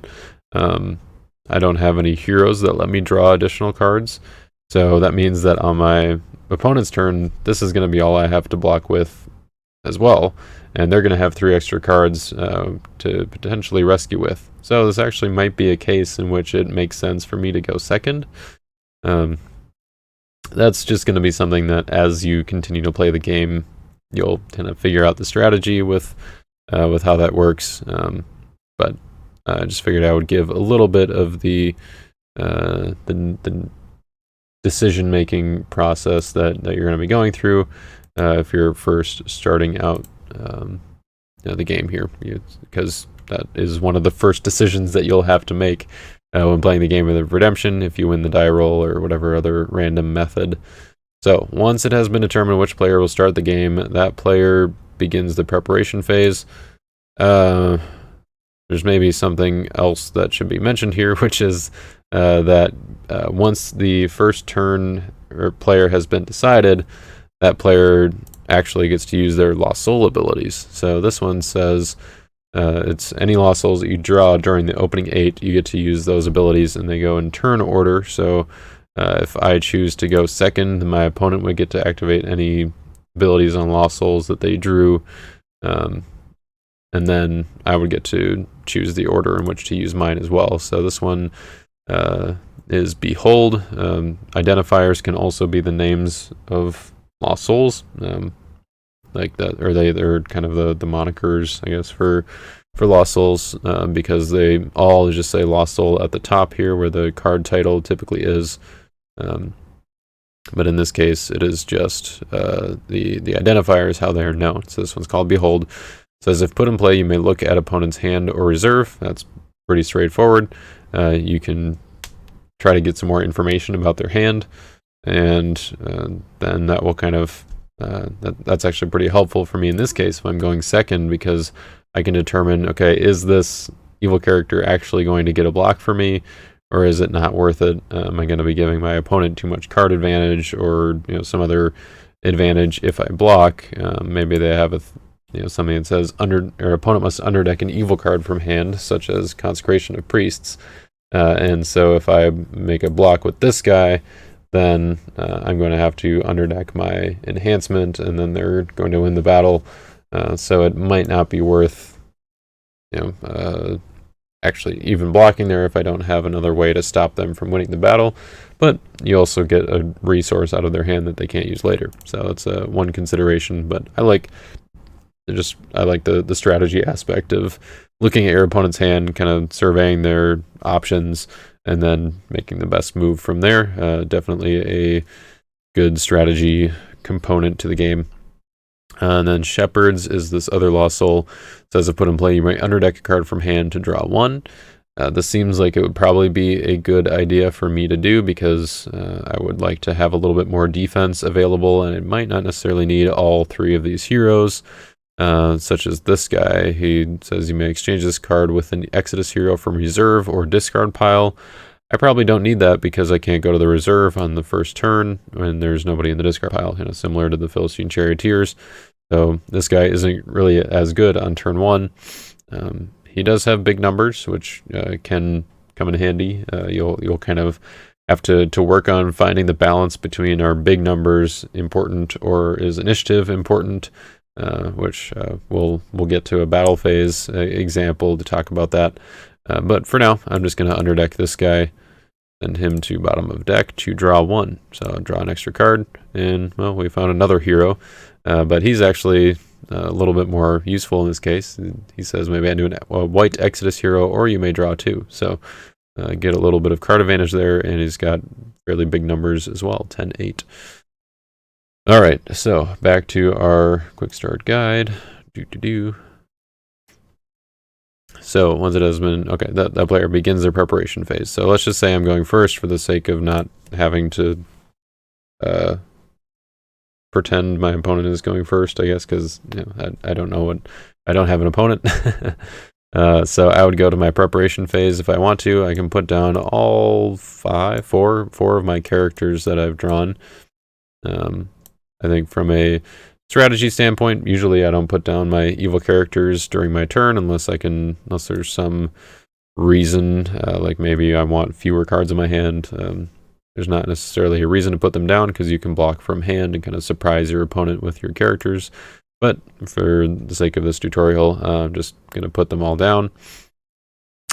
[SPEAKER 1] I don't have any heroes that let me draw additional cards. So that means that on my opponent's turn, this is going to be all I have to block with as well, and they're going to have 3 extra cards to potentially rescue with. So this actually might be a case in which it makes sense for me to go second. That's just going to be something that as you continue to play the game, you'll kind of figure out the strategy with how that works. But I just figured I would give a little bit of the decision-making process that you're going to be going through if you're first starting out the game here, because that is one of the first decisions that you'll have to make when playing the game of Redemption, if you win the die roll or whatever other random method. So once it has been determined which player will start the game, that player begins the preparation phase. There's maybe something else that should be mentioned here, which is that once the first turn or player has been decided, that player actually gets to use their Lost Soul abilities. So this one says it's any Lost Souls that you draw during the opening 8, you get to use those abilities, and they go in turn order. So if I choose to go second, my opponent would get to activate any abilities on Lost Souls that they drew, and then I would get to choose the order in which to use mine as well. So this one is Behold. Identifiers can also be the names of Lost Souls, like that, or they're kind of the monikers, I guess, for Lost Souls, because they all just say Lost Soul at the top here, where the card title typically is. But in this case, it is just the identifier is how they are known. So this one's called Behold. It says if put in play, you may look at opponent's hand or reserve. That's pretty straightforward. You can try to get some more information about their hand, and then that will kind of that's actually pretty helpful for me in this case if I'm going second, because I can determine, okay, is this evil character actually going to get a block for me, or is it not worth it? Am I going to be giving my opponent too much card advantage, or some other advantage if I block? Maybe they have something that says opponent must underdeck an evil card from hand, such as Consecration of Priests. And so if I make a block with this guy, then I'm going to have to underdeck my enhancement, and then they're going to win the battle. So it might not be worth actually even blocking there if I don't have another way to stop them from winning the battle. But you also get a resource out of their hand that they can't use later. So it's one consideration. But I like the strategy aspect of looking at your opponent's hand, kind of surveying their options, and then making the best move from there. Definitely a good strategy component to the game. And then Shepherds is this other Lost Soul. It says if put in play, you might underdeck a card from hand to draw one. This seems like it would probably be a good idea for me to do because I would like to have a little bit more defense available, and it might not necessarily need all three of these heroes, such as this guy. He says you may exchange this card with an Exodus hero from reserve or discard pile. I probably don't need that because I can't go to the reserve on the first turn when there's nobody in the discard pile, similar to the Philistine Charioteers. So this guy isn't really as good on turn one. He does have big numbers, which can come in handy. You'll kind of have to work on finding the balance between our big numbers important or is initiative important, which we'll get to a battle phase example to talk about that. But for now, I'm just going to underdeck this guy, send him to bottom of deck to draw one. So I'll draw an extra card, and well, we found another hero. But he's actually a little bit more useful in this case. He says maybe I do a white Exodus hero, or you may draw two. So get a little bit of card advantage there, and he's got fairly big numbers as well, 10-8. All right, so back to our quick start guide. So once it has been, okay, that player begins their preparation phase. So let's just say I'm going first for the sake of not having to pretend my opponent is going first, I guess, because I don't know I don't have an opponent. So I would go to my preparation phase if I want to. I can put down all four of my characters that I've drawn. I think from a strategy standpoint, usually I don't put down my evil characters during my turn unless there's some reason, like maybe I want fewer cards in my hand. There's not necessarily a reason to put them down because you can block from hand and kind of surprise your opponent with your characters. But for the sake of this tutorial, I'm just going to put them all down.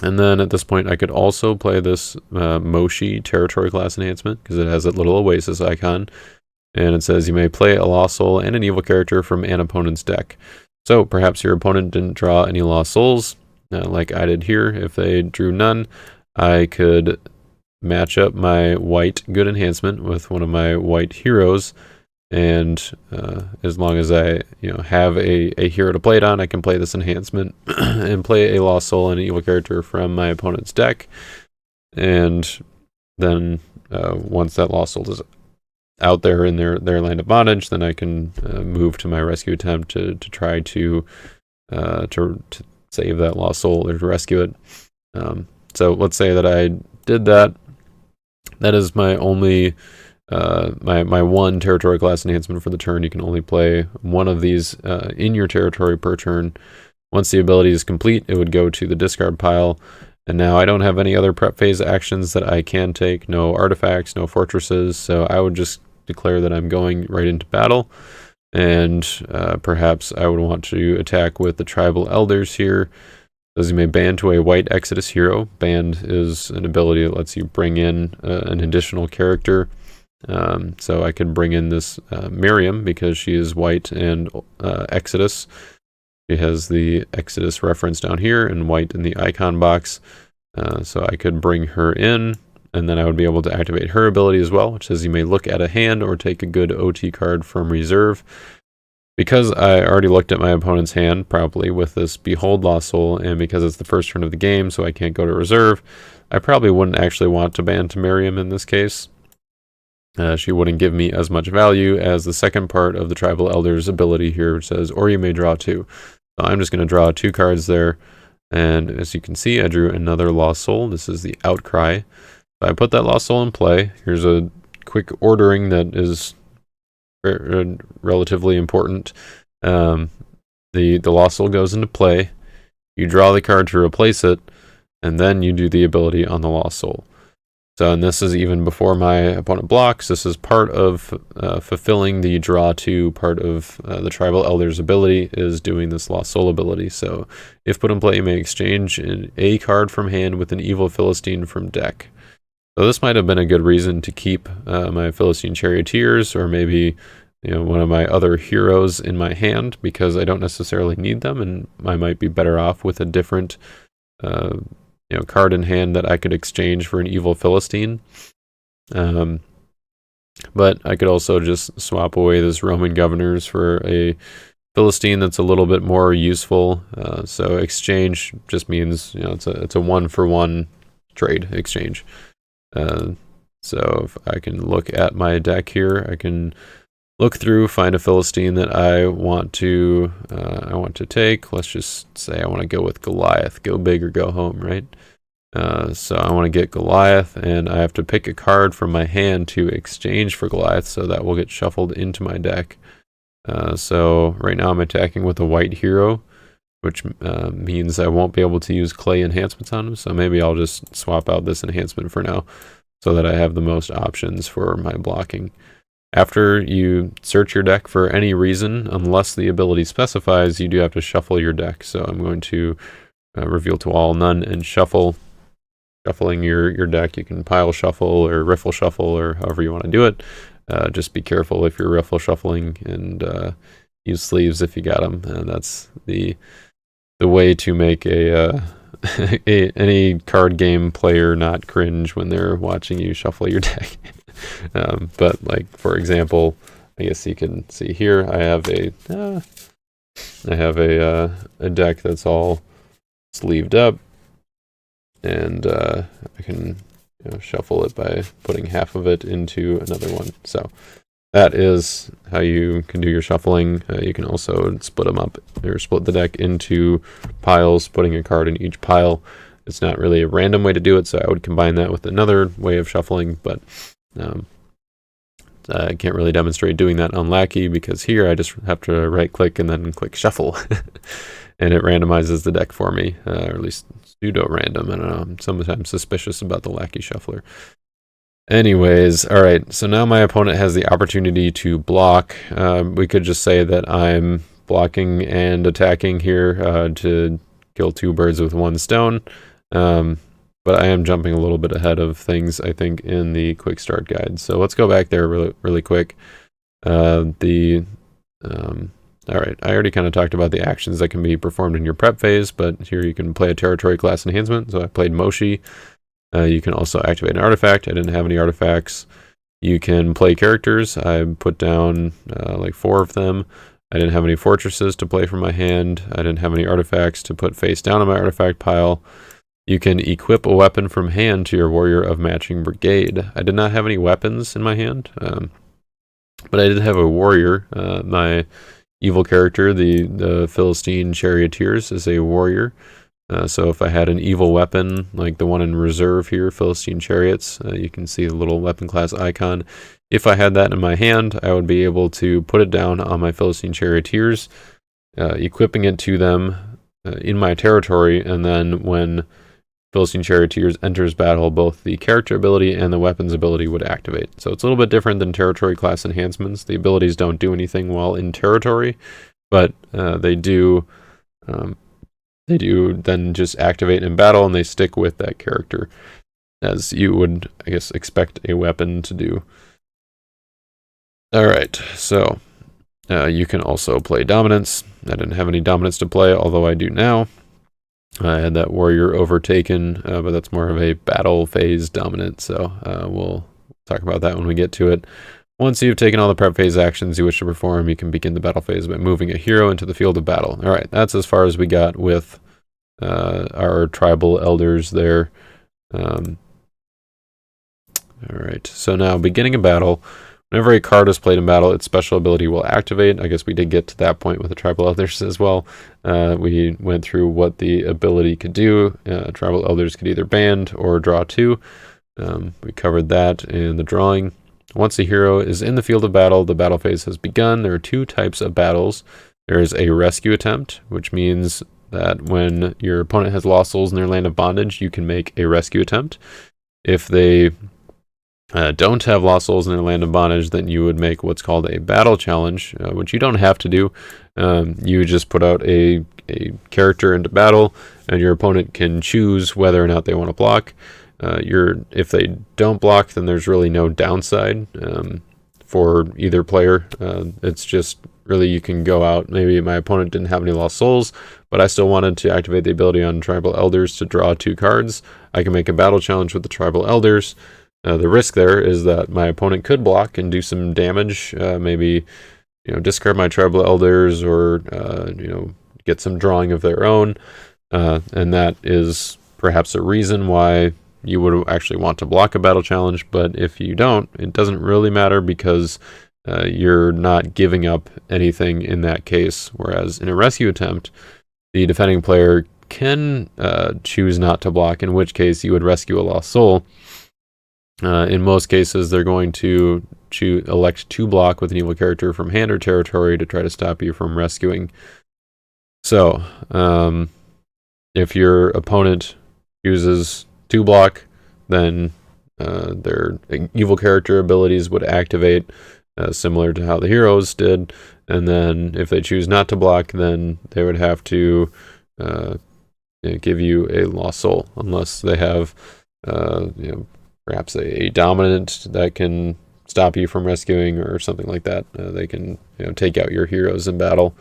[SPEAKER 1] And then at this point, I could also play this Moshi territory class enhancement because it has that little oasis icon. And it says you may play a Lost Soul and an evil character from an opponent's deck. So perhaps your opponent didn't draw any Lost Souls, like I did here. If they drew none, I could match up my white good enhancement with one of my white heroes. And as long as I have a hero to play it on, I can play this enhancement and play a Lost Soul and an evil character from my opponent's deck. And then once that Lost Soul is out there in their land of bondage, then I can move to my rescue attempt to try to save that Lost Soul or to rescue it. So let's say that I did that. That is my only my one territory class enhancement for the turn. You can only play one of these in your territory per turn. Once the ability is complete, it would go to the discard pile. And now I don't have any other prep phase actions that I can take. No artifacts, no fortresses. So I would just declare that I'm going right into battle. And perhaps I would want to attack with the tribal elders here. As you may band to a white Exodus hero. Band is an ability that lets you bring in an additional character. So I could bring in this Miriam because she is white and Exodus. She has the Exodus reference down here and white in the icon box. So I could bring her in, and then I would be able to activate her ability as well, which says you may look at a hand or take a good OT card from reserve. Because I already looked at my opponent's hand, probably with this Behold Lost Soul, and because it's the first turn of the game, so I can't go to reserve, I probably wouldn't actually want to ban to Miriam in this case. She wouldn't give me as much value as the second part of the Tribal Elder's ability here, which says, or you may draw two. So I'm just going to draw two cards there, and as you can see, I drew another Lost Soul. This is the Outcry. So I put that Lost Soul in play. Here's a quick ordering that is relatively important. The Lost Soul goes into play. You draw the card to replace it, and then you do the ability on the Lost Soul. So, and this is even before my opponent blocks. This is part of fulfilling the draw 2 part of the Tribal Elder's ability, is doing this Lost Soul ability. So if put in play, you may exchange a card from hand with an Evil Philistine from deck. So this might have been a good reason to keep my Philistine Charioteers, or maybe one of my other heroes in my hand, because I don't necessarily need them, and I might be better off with a different card in hand that I could exchange for an Evil Philistine. But I could also just swap away this Roman Governors for a Philistine that's a little bit more useful. So exchange just means it's a 1-for-1 trade exchange. So if I can look at my deck here, I can look through, find a Philistine that I want to take. Let's just say I want to go with Goliath. Go big or go home, right? So I want to get Goliath, and I have to pick a card from my hand to exchange for Goliath, so that will get shuffled into my deck. So right now I'm attacking with a white hero, which means I won't be able to use clay enhancements on him, so maybe I'll just swap out this enhancement for now, so that I have the most options for my blocking. After you search your deck for any reason, unless the ability specifies, you do have to shuffle your deck. So I'm going to reveal to all none and shuffle. Shuffling your deck, you can pile shuffle or riffle shuffle, or however you want to do it. Just be careful if you're riffle shuffling, and use sleeves if you got them. And that's the way to make any card game player not cringe when they're watching you shuffle your deck. But like, for example, I guess you can see here, I have a deck that's all sleeved up, and I can shuffle it by putting half of it into another one. So that is how you can do your shuffling. You can also split them up, or split the deck into piles, putting a card in each pile. It's not really a random way to do it, so I would combine that with another way of shuffling, but I can't really demonstrate doing that on Lackey, because here I just have to right click and then click shuffle and it randomizes the deck for me, or at least pseudo random. I don't know, I'm sometimes suspicious about the Lackey shuffler. Anyways, all right, so now my opponent has the opportunity to block. We could just say that I'm blocking and attacking here to kill 2 birds with 1 stone. But I am jumping a little bit ahead of things, I think, in the quick start guide. So let's go back there really quick. All right, I already kind of talked about the actions that can be performed in your prep phase, but here you can play a territory class enhancement. So I played Moshi. You can also activate an artifact. I didn't have any artifacts. You can play characters. I put down like 4 of them. I didn't have any fortresses to play from my hand. I didn't have any artifacts to put face down on my artifact pile. You can equip a weapon from hand to your warrior of matching brigade. I did not have any weapons in my hand, but I did have a warrior. My evil character, the Philistine Charioteers, is a warrior. So if I had an evil weapon, like the one in reserve here, Philistine Chariots, you can see the little weapon class icon. If I had that in my hand, I would be able to put it down on my Philistine Charioteers, equipping it to them in my territory, and then when Philistine Charioteers enters battle, both the character ability and the weapons ability would activate. So it's a little bit different than territory class enhancements. The abilities don't do anything while in territory, but they do then just activate in battle, and they stick with that character, as you would, I guess, expect a weapon to do. All right, so you can also play dominance. I didn't have any dominance to play, although I do now. I had that warrior overtaken, but that's more of a battle phase dominant, so we'll talk about that when we get to it. Once you've taken all the prep phase actions you wish to perform, you can begin the battle phase by moving a hero into the field of battle. All right, that's as far as we got with our tribal elders there. All right, so now beginning a battle. Whenever a card is played in battle, its special ability will activate. I guess we did get to that point with the tribal elders as well. We went through what the ability could do. Tribal elders could either band or draw 2. We covered that in the drawing. Once a hero is in the field of battle, the battle phase has begun. There are 2 types of battles. There is a rescue attempt, which means that when your opponent has lost souls in their land of bondage, you can make a rescue attempt. If they don't have Lost Souls in their Land of Bondage, then you would make what's called a battle challenge, which you don't have to do. You just put out a character into battle, and your opponent can choose whether or not they want to block. If they don't block, then there's really no downside for either player. It's just really you can go out. Maybe my opponent didn't have any Lost Souls, but I still wanted to activate the ability on Tribal Elders to draw 2 cards. I can make a battle challenge with the Tribal Elders. The risk there is that my opponent could block and do some damage, maybe discard my Tribal Elders or get some drawing of their own, and that is perhaps a reason why you would actually want to block a battle challenge. But if you don't, it doesn't really matter because you're not giving up anything in that case, whereas in a rescue attempt, the defending player can choose not to block, in which case you would rescue a Lost Soul. In most cases, they're going to elect to block with an evil character from hand or territory to try to stop you from rescuing. So, if your opponent chooses to block, then their evil character abilities would activate, similar to how the heroes did. And then if they choose not to block, then they would have to give you a Lost Soul, unless they have perhaps a dominant that can stop you from rescuing or something like that. They can take out your heroes in battle.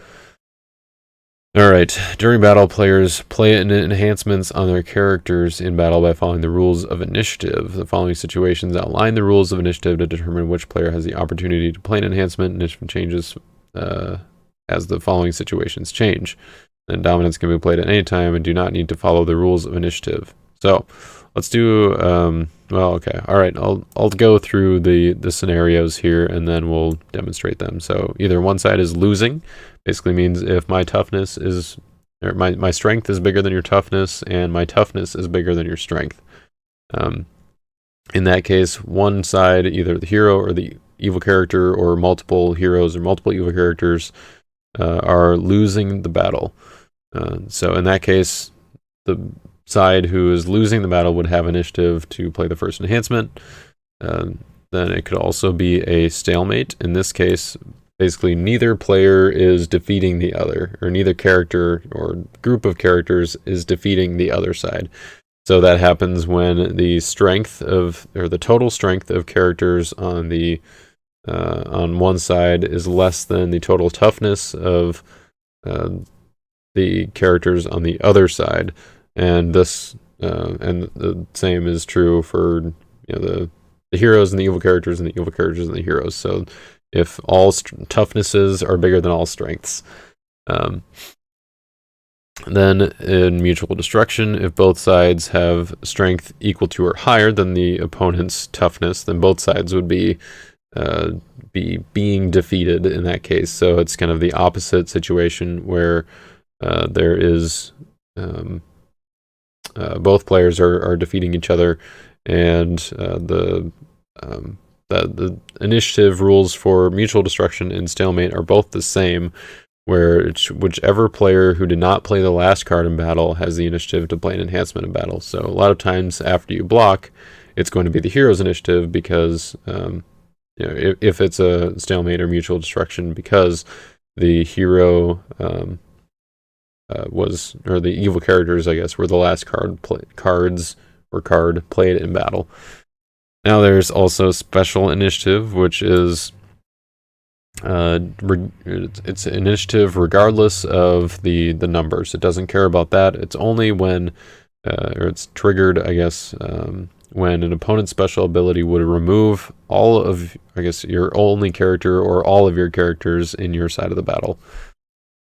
[SPEAKER 1] Alright, during battle, players play enhancements on their characters in battle by following the rules of initiative. The following situations outline the rules of initiative to determine which player has the opportunity to play an enhancement. Initiative changes as the following situations change. And dominance can be played at any time and do not need to follow the rules of initiative. So, let's do, okay, alright, I'll go through the scenarios here and then we'll demonstrate them. So, either one side is losing, basically means if my toughness is, or my strength is bigger than your toughness, and my toughness is bigger than your strength. In that case, one side, either the hero or the evil character, or multiple heroes or multiple evil characters, are losing the battle. So in that case, the side who is losing the battle would have initiative to play the first enhancement. Then it could also be a stalemate. In this case, basically neither player is defeating the other, or neither character or group of characters is defeating the other side. So that happens when the strength of, or the total strength of characters on the on one side is less than the total toughness of the characters on the other side, and this and the same is true for the heroes and the evil characters, and the evil characters and the heroes. So if all toughnesses are bigger than all strengths. Then in mutual destruction, if both sides have strength equal to or higher than the opponent's toughness, then both sides would be being defeated in that case. So it's kind of the opposite situation where there is both players are defeating each other, and the initiative rules for mutual destruction and stalemate are both the same, where it's whichever player who did not play the last card in battle has the initiative to play an enhancement in battle. So a lot of times after you block, it's going to be the hero's initiative, because if it's a stalemate or mutual destruction, because the hero or the evil characters, I guess, were the last card played in battle. Now there's also special initiative, which is it's initiative regardless of the numbers. It doesn't care about that. It's only when, or it's triggered, I guess, when an opponent's special ability would remove all of, I guess, your only character or all of your characters in your side of the battle.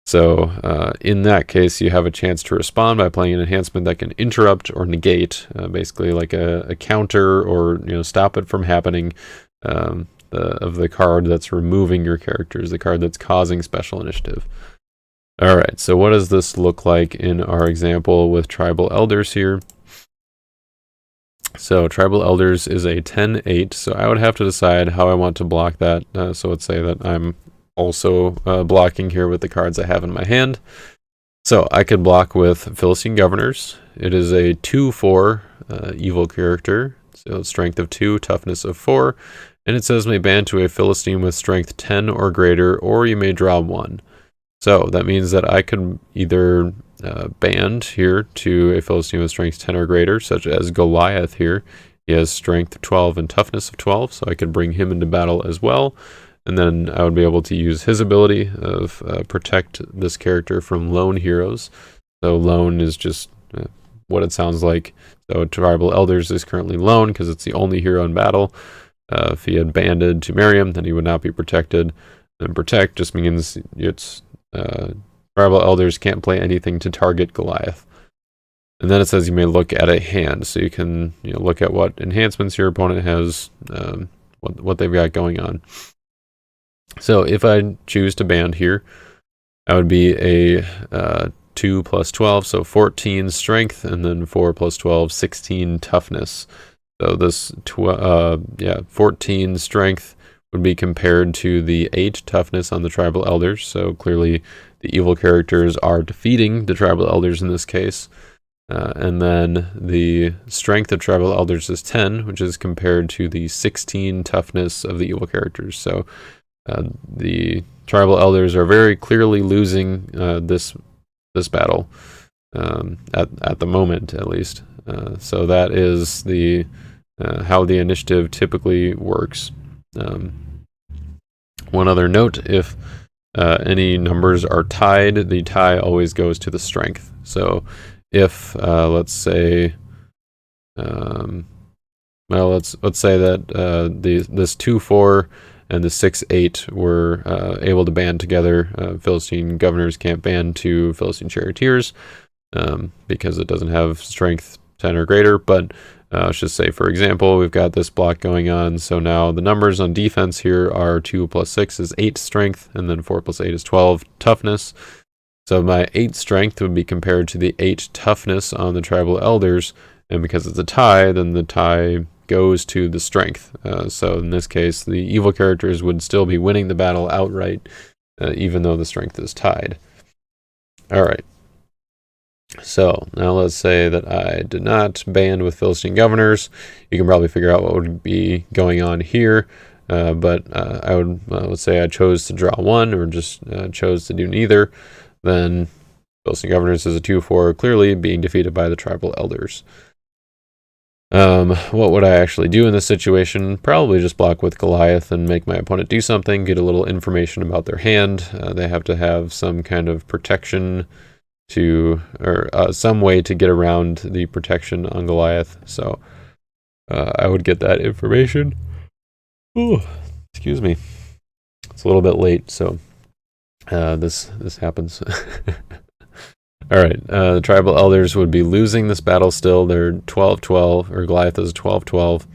[SPEAKER 1] So in that case, you have a chance to respond by playing an enhancement that can interrupt or negate, basically like a counter, or stop it from happening, of the card that's removing your characters, the card that's causing special initiative. Alright, so what does this look like in our example with Tribal Elders here? So Tribal Elders is a 10-8, so I would have to decide how I want to block that. So let's say that I'm also blocking here with the cards I have in my hand. So I could block with Philistine Governors. It is a 2/4 evil character. So strength of 2, toughness of 4. And it says may band to a Philistine with strength 10 or greater, or you may draw 1. So that means that I could either band here to a Philistine with strength 10 or greater, such as Goliath here. He has strength 12 and toughness of 12, so I could bring him into battle as well. And then I would be able to use his ability of protect this character from lone heroes. So lone is just what it sounds like. So Tribal Elders is currently lone because it's the only hero in battle. If he had banded to Miriam, then he would not be protected. And protect just means it's Tribal Elders can't play anything to target Goliath. And then it says you may look at a hand, so you can look at what enhancements your opponent has, what they've got going on. So if I choose to band here, I would be a 2 plus 12, so 14 strength, and then 4 plus 12, 16 toughness. So this 14 strength would be compared to the 8 toughness on the Tribal Elders. So clearly the evil characters are defeating the Tribal Elders in this case. And then the strength of Tribal Elders is 10, which is compared to the 16 toughness of the evil characters. So the Tribal Elders are very clearly losing this battle at the moment, at least. So that is the how the initiative typically works. One other note: if any numbers are tied, the tie always goes to the strength. So if let's say, let's say that this 2-4 and the 6-8 were able to band together. Philistine governors can't band to Philistine charioteers because it doesn't have strength 10 or greater. But let's just say, for example, we've got this block going on. So now the numbers on defense here are 2 plus 6 is 8 strength, and then 4 plus 8 is 12 toughness. So my 8 strength would be compared to the 8 toughness on the Tribal Elders. And because it's a tie, then the tie goes to the strength. So in this case, the evil characters would still be winning the battle outright, even though the strength is tied. All right. So now let's say that I did not band with Philistine governors. You can probably figure out what would be going on here. But I would, let's say I chose to draw 1 or just chose to do neither. Then Philistine governors is a 2-4, clearly being defeated by the Tribal Elders. What would I actually do in this situation? Probably just block with Goliath and make my opponent do something, get a little information about their hand. They have to have some kind of protection or some way to get around the protection on Goliath. So I would get that information. Ooh, excuse me. It's a little bit late, so this happens. All right, the Tribal Elders would be losing this battle still. They're 12-12, or Goliath is 12-12.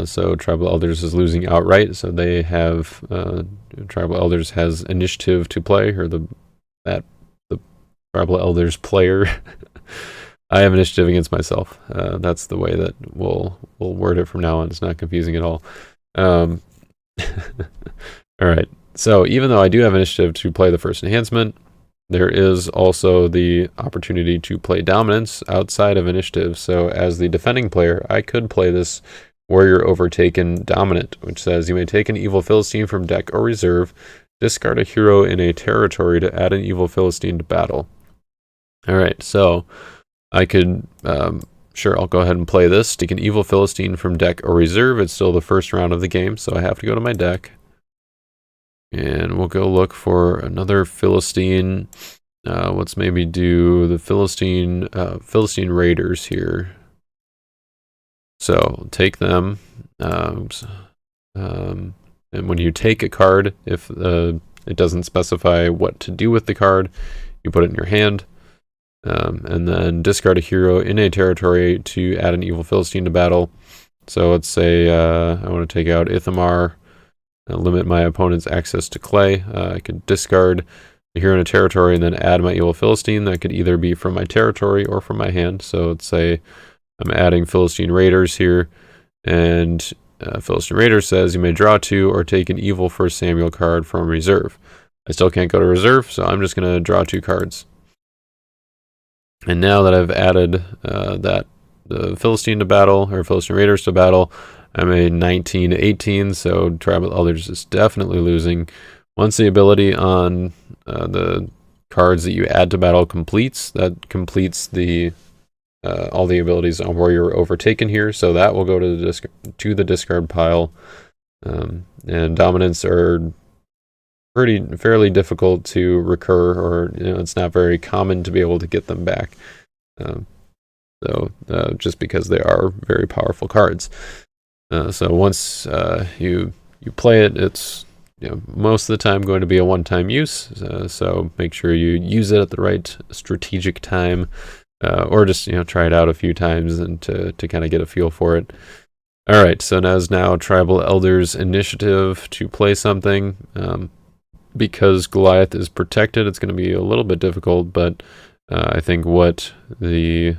[SPEAKER 1] So Tribal Elders is losing outright. So they have Tribal Elders has initiative to play, or the Tribal Elders player. I have initiative against myself. That's the way that we'll word it from now on. It's not confusing at all. All right. So even though I do have initiative to play the first enhancement, there is also the opportunity to play dominance outside of initiative. So as the defending player, I could play this Warrior Overtaken Dominant, which says you may take an evil Philistine from deck or reserve, discard a hero in a territory to add an evil Philistine to battle. All right, so I could, sure, I'll go ahead and play this. Take an evil Philistine from deck or reserve. It's still the first round of the game, so I have to go to my deck. And we'll go look for another Philistine. Let's maybe do the Philistine Raiders here. So take them. And when you take a card, if it doesn't specify what to do with the card, you put it in your hand. And then discard a hero in a territory to add an evil Philistine to battle. So let's say I want to take out Ithamar. Limit my opponent's access to clay. I could discard a hero in a territory and then add my evil Philistine. That could either be from my territory or from my hand. So let's say I'm adding Philistine Raiders here, and Philistine Raiders says you may draw 2 or take an evil 1 Samuel card from reserve. I still can't go to reserve, so I'm just going to draw 2 cards. And now that I've added the Philistine to battle, or Philistine Raiders to battle. I'm a 19-18, so Tribal Elders is definitely losing. Once the ability on the cards that you add to battle completes, that completes the all the abilities on Warrior Overtaken here, so that will go to the discard pile. And dominants are fairly difficult to recur, or it's not very common to be able to get them back. Just because they are very powerful cards. So once you play it, it's most of the time going to be a one-time use. So make sure you use it at the right strategic time, or just try it out a few times and to kind of get a feel for it. All right, so now Tribal Elders initiative to play something. Because Goliath is protected, it's going to be a little bit difficult, but I think what the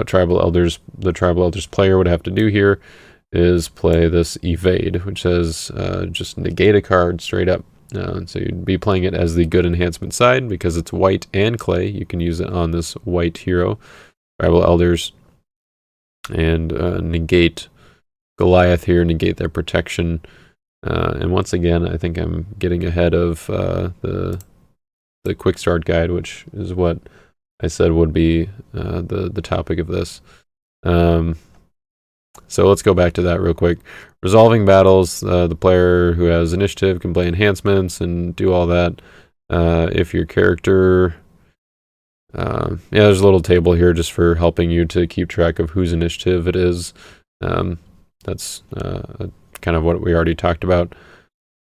[SPEAKER 1] Tribal Elders player would have to do here is play this Evade, which says just negate a card straight up. So you'd be playing it as the good enhancement side because it's white and clay. You can use it on this white hero, Tribal Elders, and negate Goliath here, negate their protection. And once again, I think I'm getting ahead of the Quick Start guide, which is what I said would be the topic of this. So let's go back to that real quick. Resolving battles, the player who has initiative can play enhancements and do all that. If your character... there's a little table here just for helping you to keep track of whose initiative it is. That's kind of what we already talked about.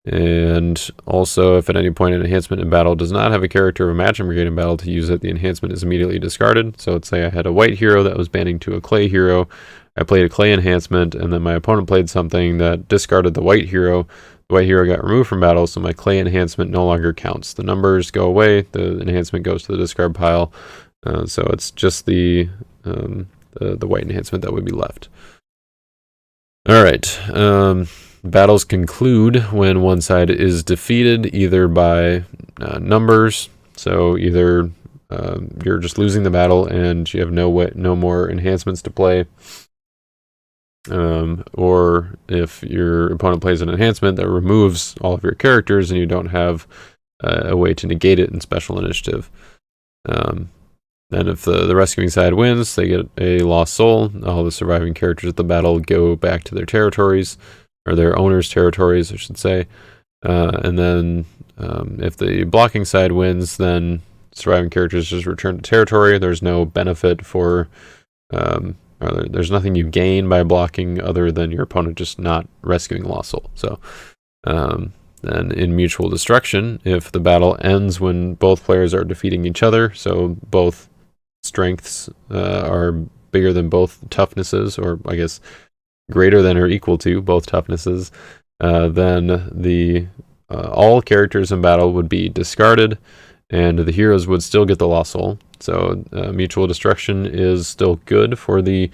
[SPEAKER 1] And also, if at any point an enhancement in battle does not have a character of a matching brigade in battle to use it, the enhancement is immediately discarded. So let's say I had a white hero that was banning to a clay hero. I played a clay enhancement, and then my opponent played something that discarded the white hero. The white hero got removed from battle, so my clay enhancement no longer counts. The numbers go away, the enhancement goes to the discard pile. So it's just the white enhancement that would be left. All right. Battles conclude when one side is defeated, either by numbers. So either you're just losing the battle and you have no more enhancements to play, or if your opponent plays an enhancement that removes all of your characters and you don't have a way to negate it in special initiative. Then if the rescuing side wins, they get a lost soul. All the surviving characters at the battle go back to their territories, or their owners' territories, I should say. And then if the blocking side wins, then surviving characters just return to territory. There's no benefit for, there's nothing you gain by blocking other than your opponent just not rescuing a lost soul. So then in mutual destruction, if the battle ends when both players are defeating each other, so both strengths are bigger than both toughnesses, or I guess greater than or equal to both toughnesses, then all characters in battle would be discarded, and the heroes would still get the lost soul. So mutual destruction is still good for the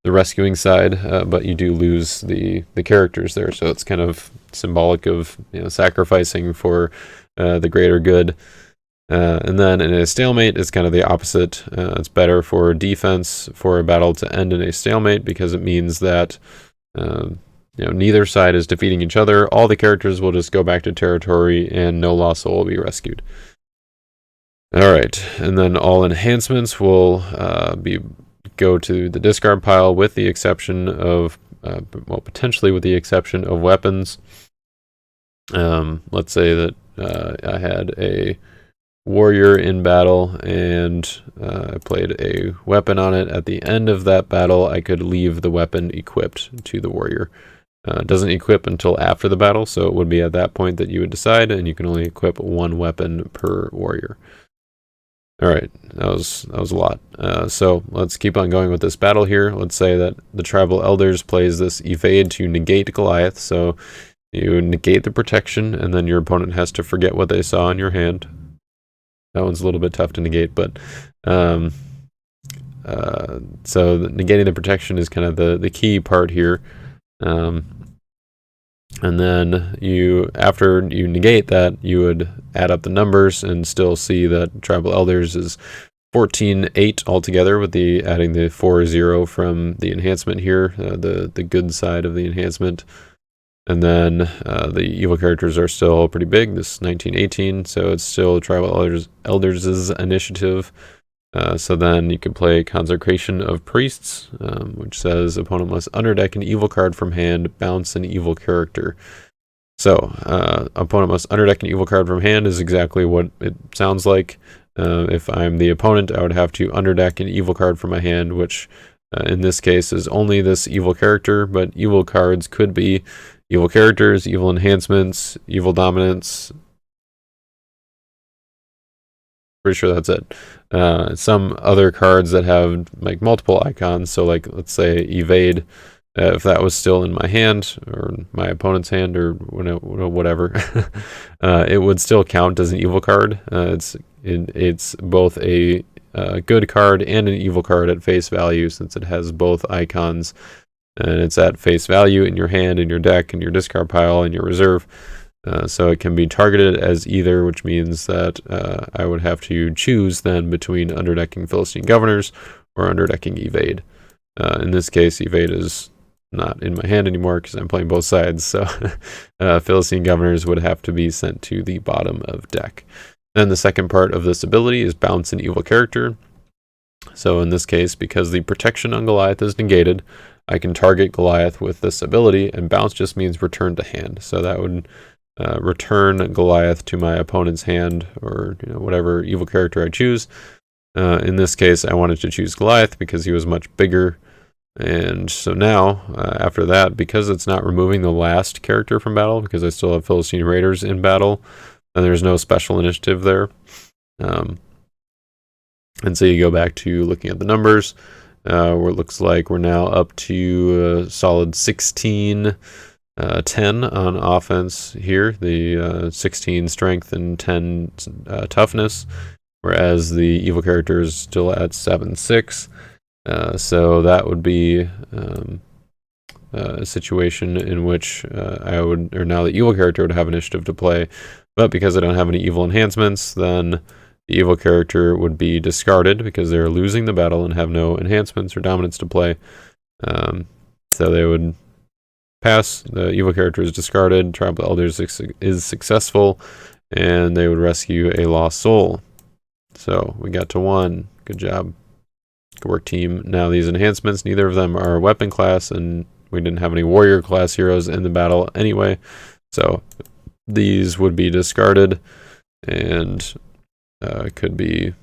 [SPEAKER 1] rescuing side, but you do lose the characters there. So it's kind of symbolic of sacrificing for the greater good. And then in a stalemate, it's kind of the opposite. It's better for defense for a battle to end in a stalemate because it means that neither side is defeating each other. All the characters will just go back to territory and no lost soul will be rescued. All right, and then all enhancements will go to the discard pile with the exception of, potentially with the exception of weapons. Let's say that I had a warrior in battle and I played a weapon on it. At the end of that battle, I could leave the weapon equipped to the warrior. It doesn't equip until after the battle, so it would be at that point that you would decide, and you can only equip one weapon per warrior. All right, that was a lot. So let's keep on going with this battle here. Let's say that the Tribal Elders plays this Evade to negate Goliath. So you negate the protection, and then your opponent has to forget what they saw in your hand. That one's a little bit tough to negate, but so negating the protection is kind of the key part here. And then after you negate that, you would add up the numbers and still see that Tribal Elders is 14.8 altogether with the adding the 4-0 from the enhancement here, the good side of the enhancement. And then the evil characters are still pretty big. This is 1918, so it's still Tribal Elders' initiative. So then you can play Consecration of Priests, which says opponent must underdeck an evil card from hand, bounce an evil character. So opponent must underdeck an evil card from hand is exactly what it sounds like. If I'm the opponent, I would have to underdeck an evil card from my hand, which in this case is only this evil character, but evil cards could be evil characters, evil enhancements, evil dominance. Pretty sure that's it. Some other cards that have like multiple icons, so like let's say evade, if that was still in my hand or my opponent's hand or whatever, it would still count as an evil card. It's both a good card and an evil card at face value, since it has both icons, and it's at face value in your hand, in your deck, in your discard pile, in your reserve. So it can be targeted as either, which means that I would have to choose then between underdecking Philistine Governors or underdecking Evade. In this case, Evade is not in my hand anymore because I'm playing both sides, so Philistine Governors would have to be sent to the bottom of deck. Then the second part of this ability is bounce an evil character. So in this case, because the protection on Goliath is negated, I can target Goliath with this ability, and bounce just means return to hand. So that would return Goliath to my opponent's hand, or whatever evil character I choose. In this case, I wanted to choose Goliath because he was much bigger. And so now, after that, because it's not removing the last character from battle, because I still have Philistine Raiders in battle, and there's no special initiative there. And so you go back to looking at the numbers, where it looks like we're now up to solid 16, 10 on offense here, the 16 strength and 10 toughness, whereas the evil character is still at 7-6. So that would be a situation in which now the evil character would have initiative to play, but because I don't have any evil enhancements, then the evil character would be discarded because they're losing the battle and have no enhancements or dominance to play. So they would pass, the evil character is discarded, Tribal Elders is successful, and they would rescue a lost soul. So we got to 1. Good job. Good work, team. Now these enhancements, neither of them are weapon class, and we didn't have any warrior class heroes in the battle anyway, so these would be discarded and could be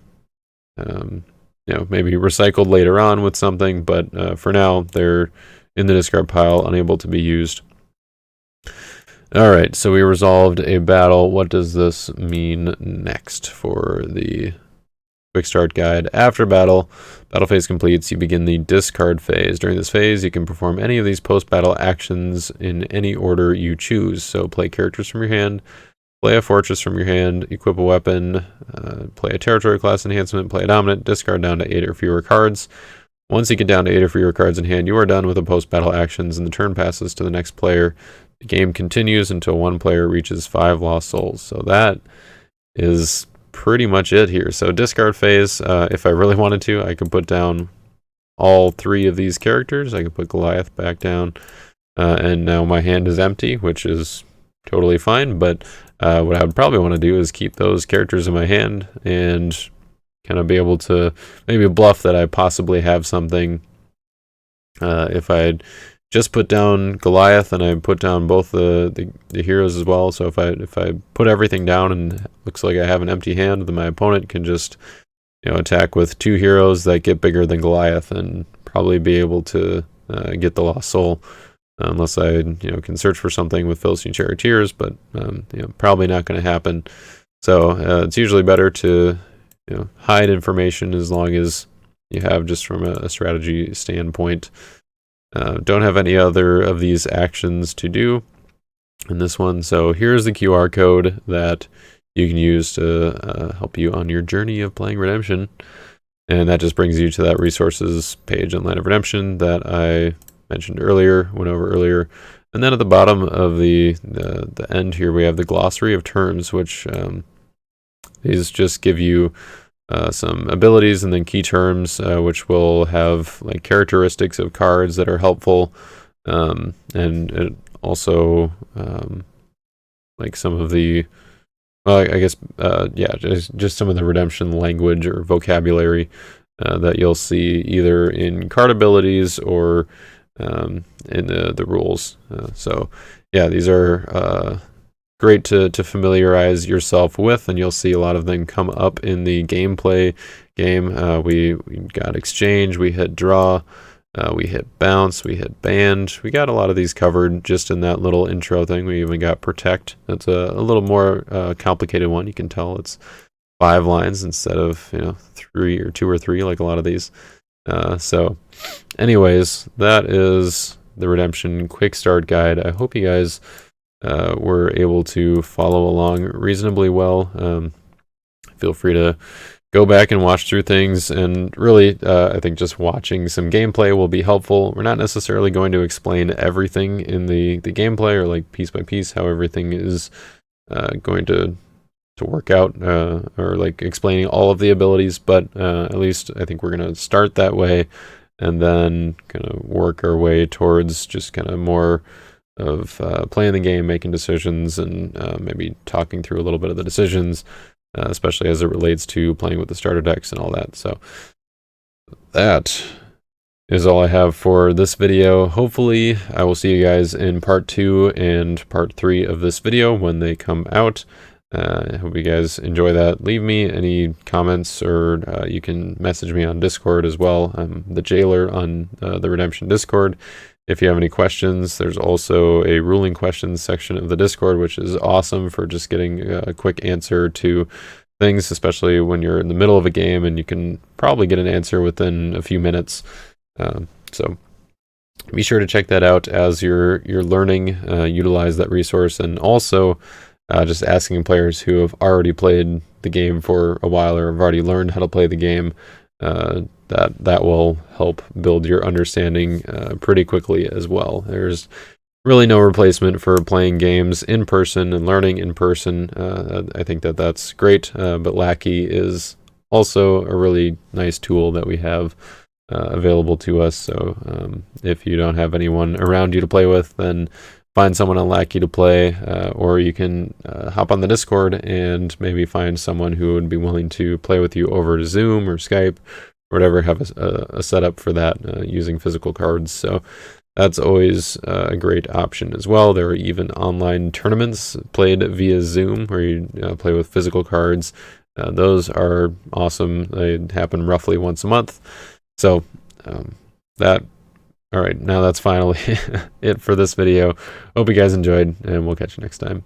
[SPEAKER 1] maybe recycled later on with something, but for now they're in the discard pile, unable to be used. Alright, so we resolved a battle. What does this mean next for the Quick Start Guide? After battle phase completes, you begin the discard phase. During this phase, you can perform any of these post-battle actions in any order you choose. So play characters from your hand, play a fortress from your hand, equip a weapon, play a territory class enhancement, play a dominant, discard down to 8 or fewer cards. Once you get down to 8 or fewer cards in hand, you are done with the post-battle actions, and the turn passes to the next player. The game continues until one player reaches 5 lost souls. So that is pretty much it here. So discard phase, if I really wanted to, I could put down all 3 of these characters. I could put Goliath back down, and now my hand is empty, which is totally fine, but what I would probably want to do is keep those characters in my hand and kind of be able to maybe bluff that I possibly have something. If I had just put down Goliath and I put down both the heroes as well, so if I put everything down and it looks like I have an empty hand, then my opponent can just attack with 2 heroes that get bigger than Goliath and probably be able to get the lost soul, unless I can search for something with Philistine Charioteers, but probably not going to happen. So it's usually better to hide information as long as you have, just from a strategy standpoint. Don't have any other of these actions to do in this one. So here's the QR code that you can use to help you on your journey of playing Redemption. And that just brings you to that resources page on Land of Redemption that I mentioned earlier, went over earlier. And then at the bottom of the end here, we have the glossary of terms, which these just give you some abilities, and then key terms, which will have like characteristics of cards that are helpful, and it also like some of the, well, I guess yeah, just some of the redemption language or vocabulary that you'll see either in card abilities or in the rules. So yeah, these are great to familiarize yourself with, and you'll see a lot of them come up in the gameplay game. We got exchange, we hit draw, we hit bounce, we hit band. We got a lot of these covered just in that little intro thing. We even got protect. That's a little more complicated one. You can tell it's 5 lines instead of 3 or 2 or 3 like a lot of these. So anyways, that is the Redemption Quick Start Guide. I hope you guys were able to follow along reasonably well. Feel free to go back and watch through things, and really I think just watching some gameplay will be helpful. We're not necessarily going to explain everything in the gameplay, or like piece by piece how everything is going to work out, or like explaining all of the abilities, but at least I think we're going to start that way, and then kind of work our way towards just kind of more of playing the game, making decisions, and maybe talking through a little bit of the decisions, especially as it relates to playing with the starter decks and all that. So that is all I have for this video. Hopefully I will see you guys in part 2 and part 3 of this video when they come out. I hope you guys enjoy that. Leave me any comments, or you can message me on Discord as well. I'm the jailer on the Redemption Discord. If you have any questions, there's also a ruling questions section of the Discord, which is awesome for just getting a quick answer to things, especially when you're in the middle of a game and you can probably get an answer within a few minutes. So be sure to check that out as you're learning, utilize that resource, and also just asking players who have already played the game for a while or have already learned how to play the game. That will help build your understanding pretty quickly as well. There's really no replacement for playing games in person and learning in person. I think that's great, but Lackey is also a really nice tool that we have available to us. So if you don't have anyone around you to play with, then find someone on Lackey to play, or you can hop on the Discord and maybe find someone who would be willing to play with you over Zoom or Skype or whatever, have a setup for that using physical cards. So that's always a great option as well. There are even online tournaments played via Zoom where you play with physical cards. Those are awesome. They happen roughly once a month. So all right, now that's finally it for this video. Hope you guys enjoyed, and we'll catch you next time.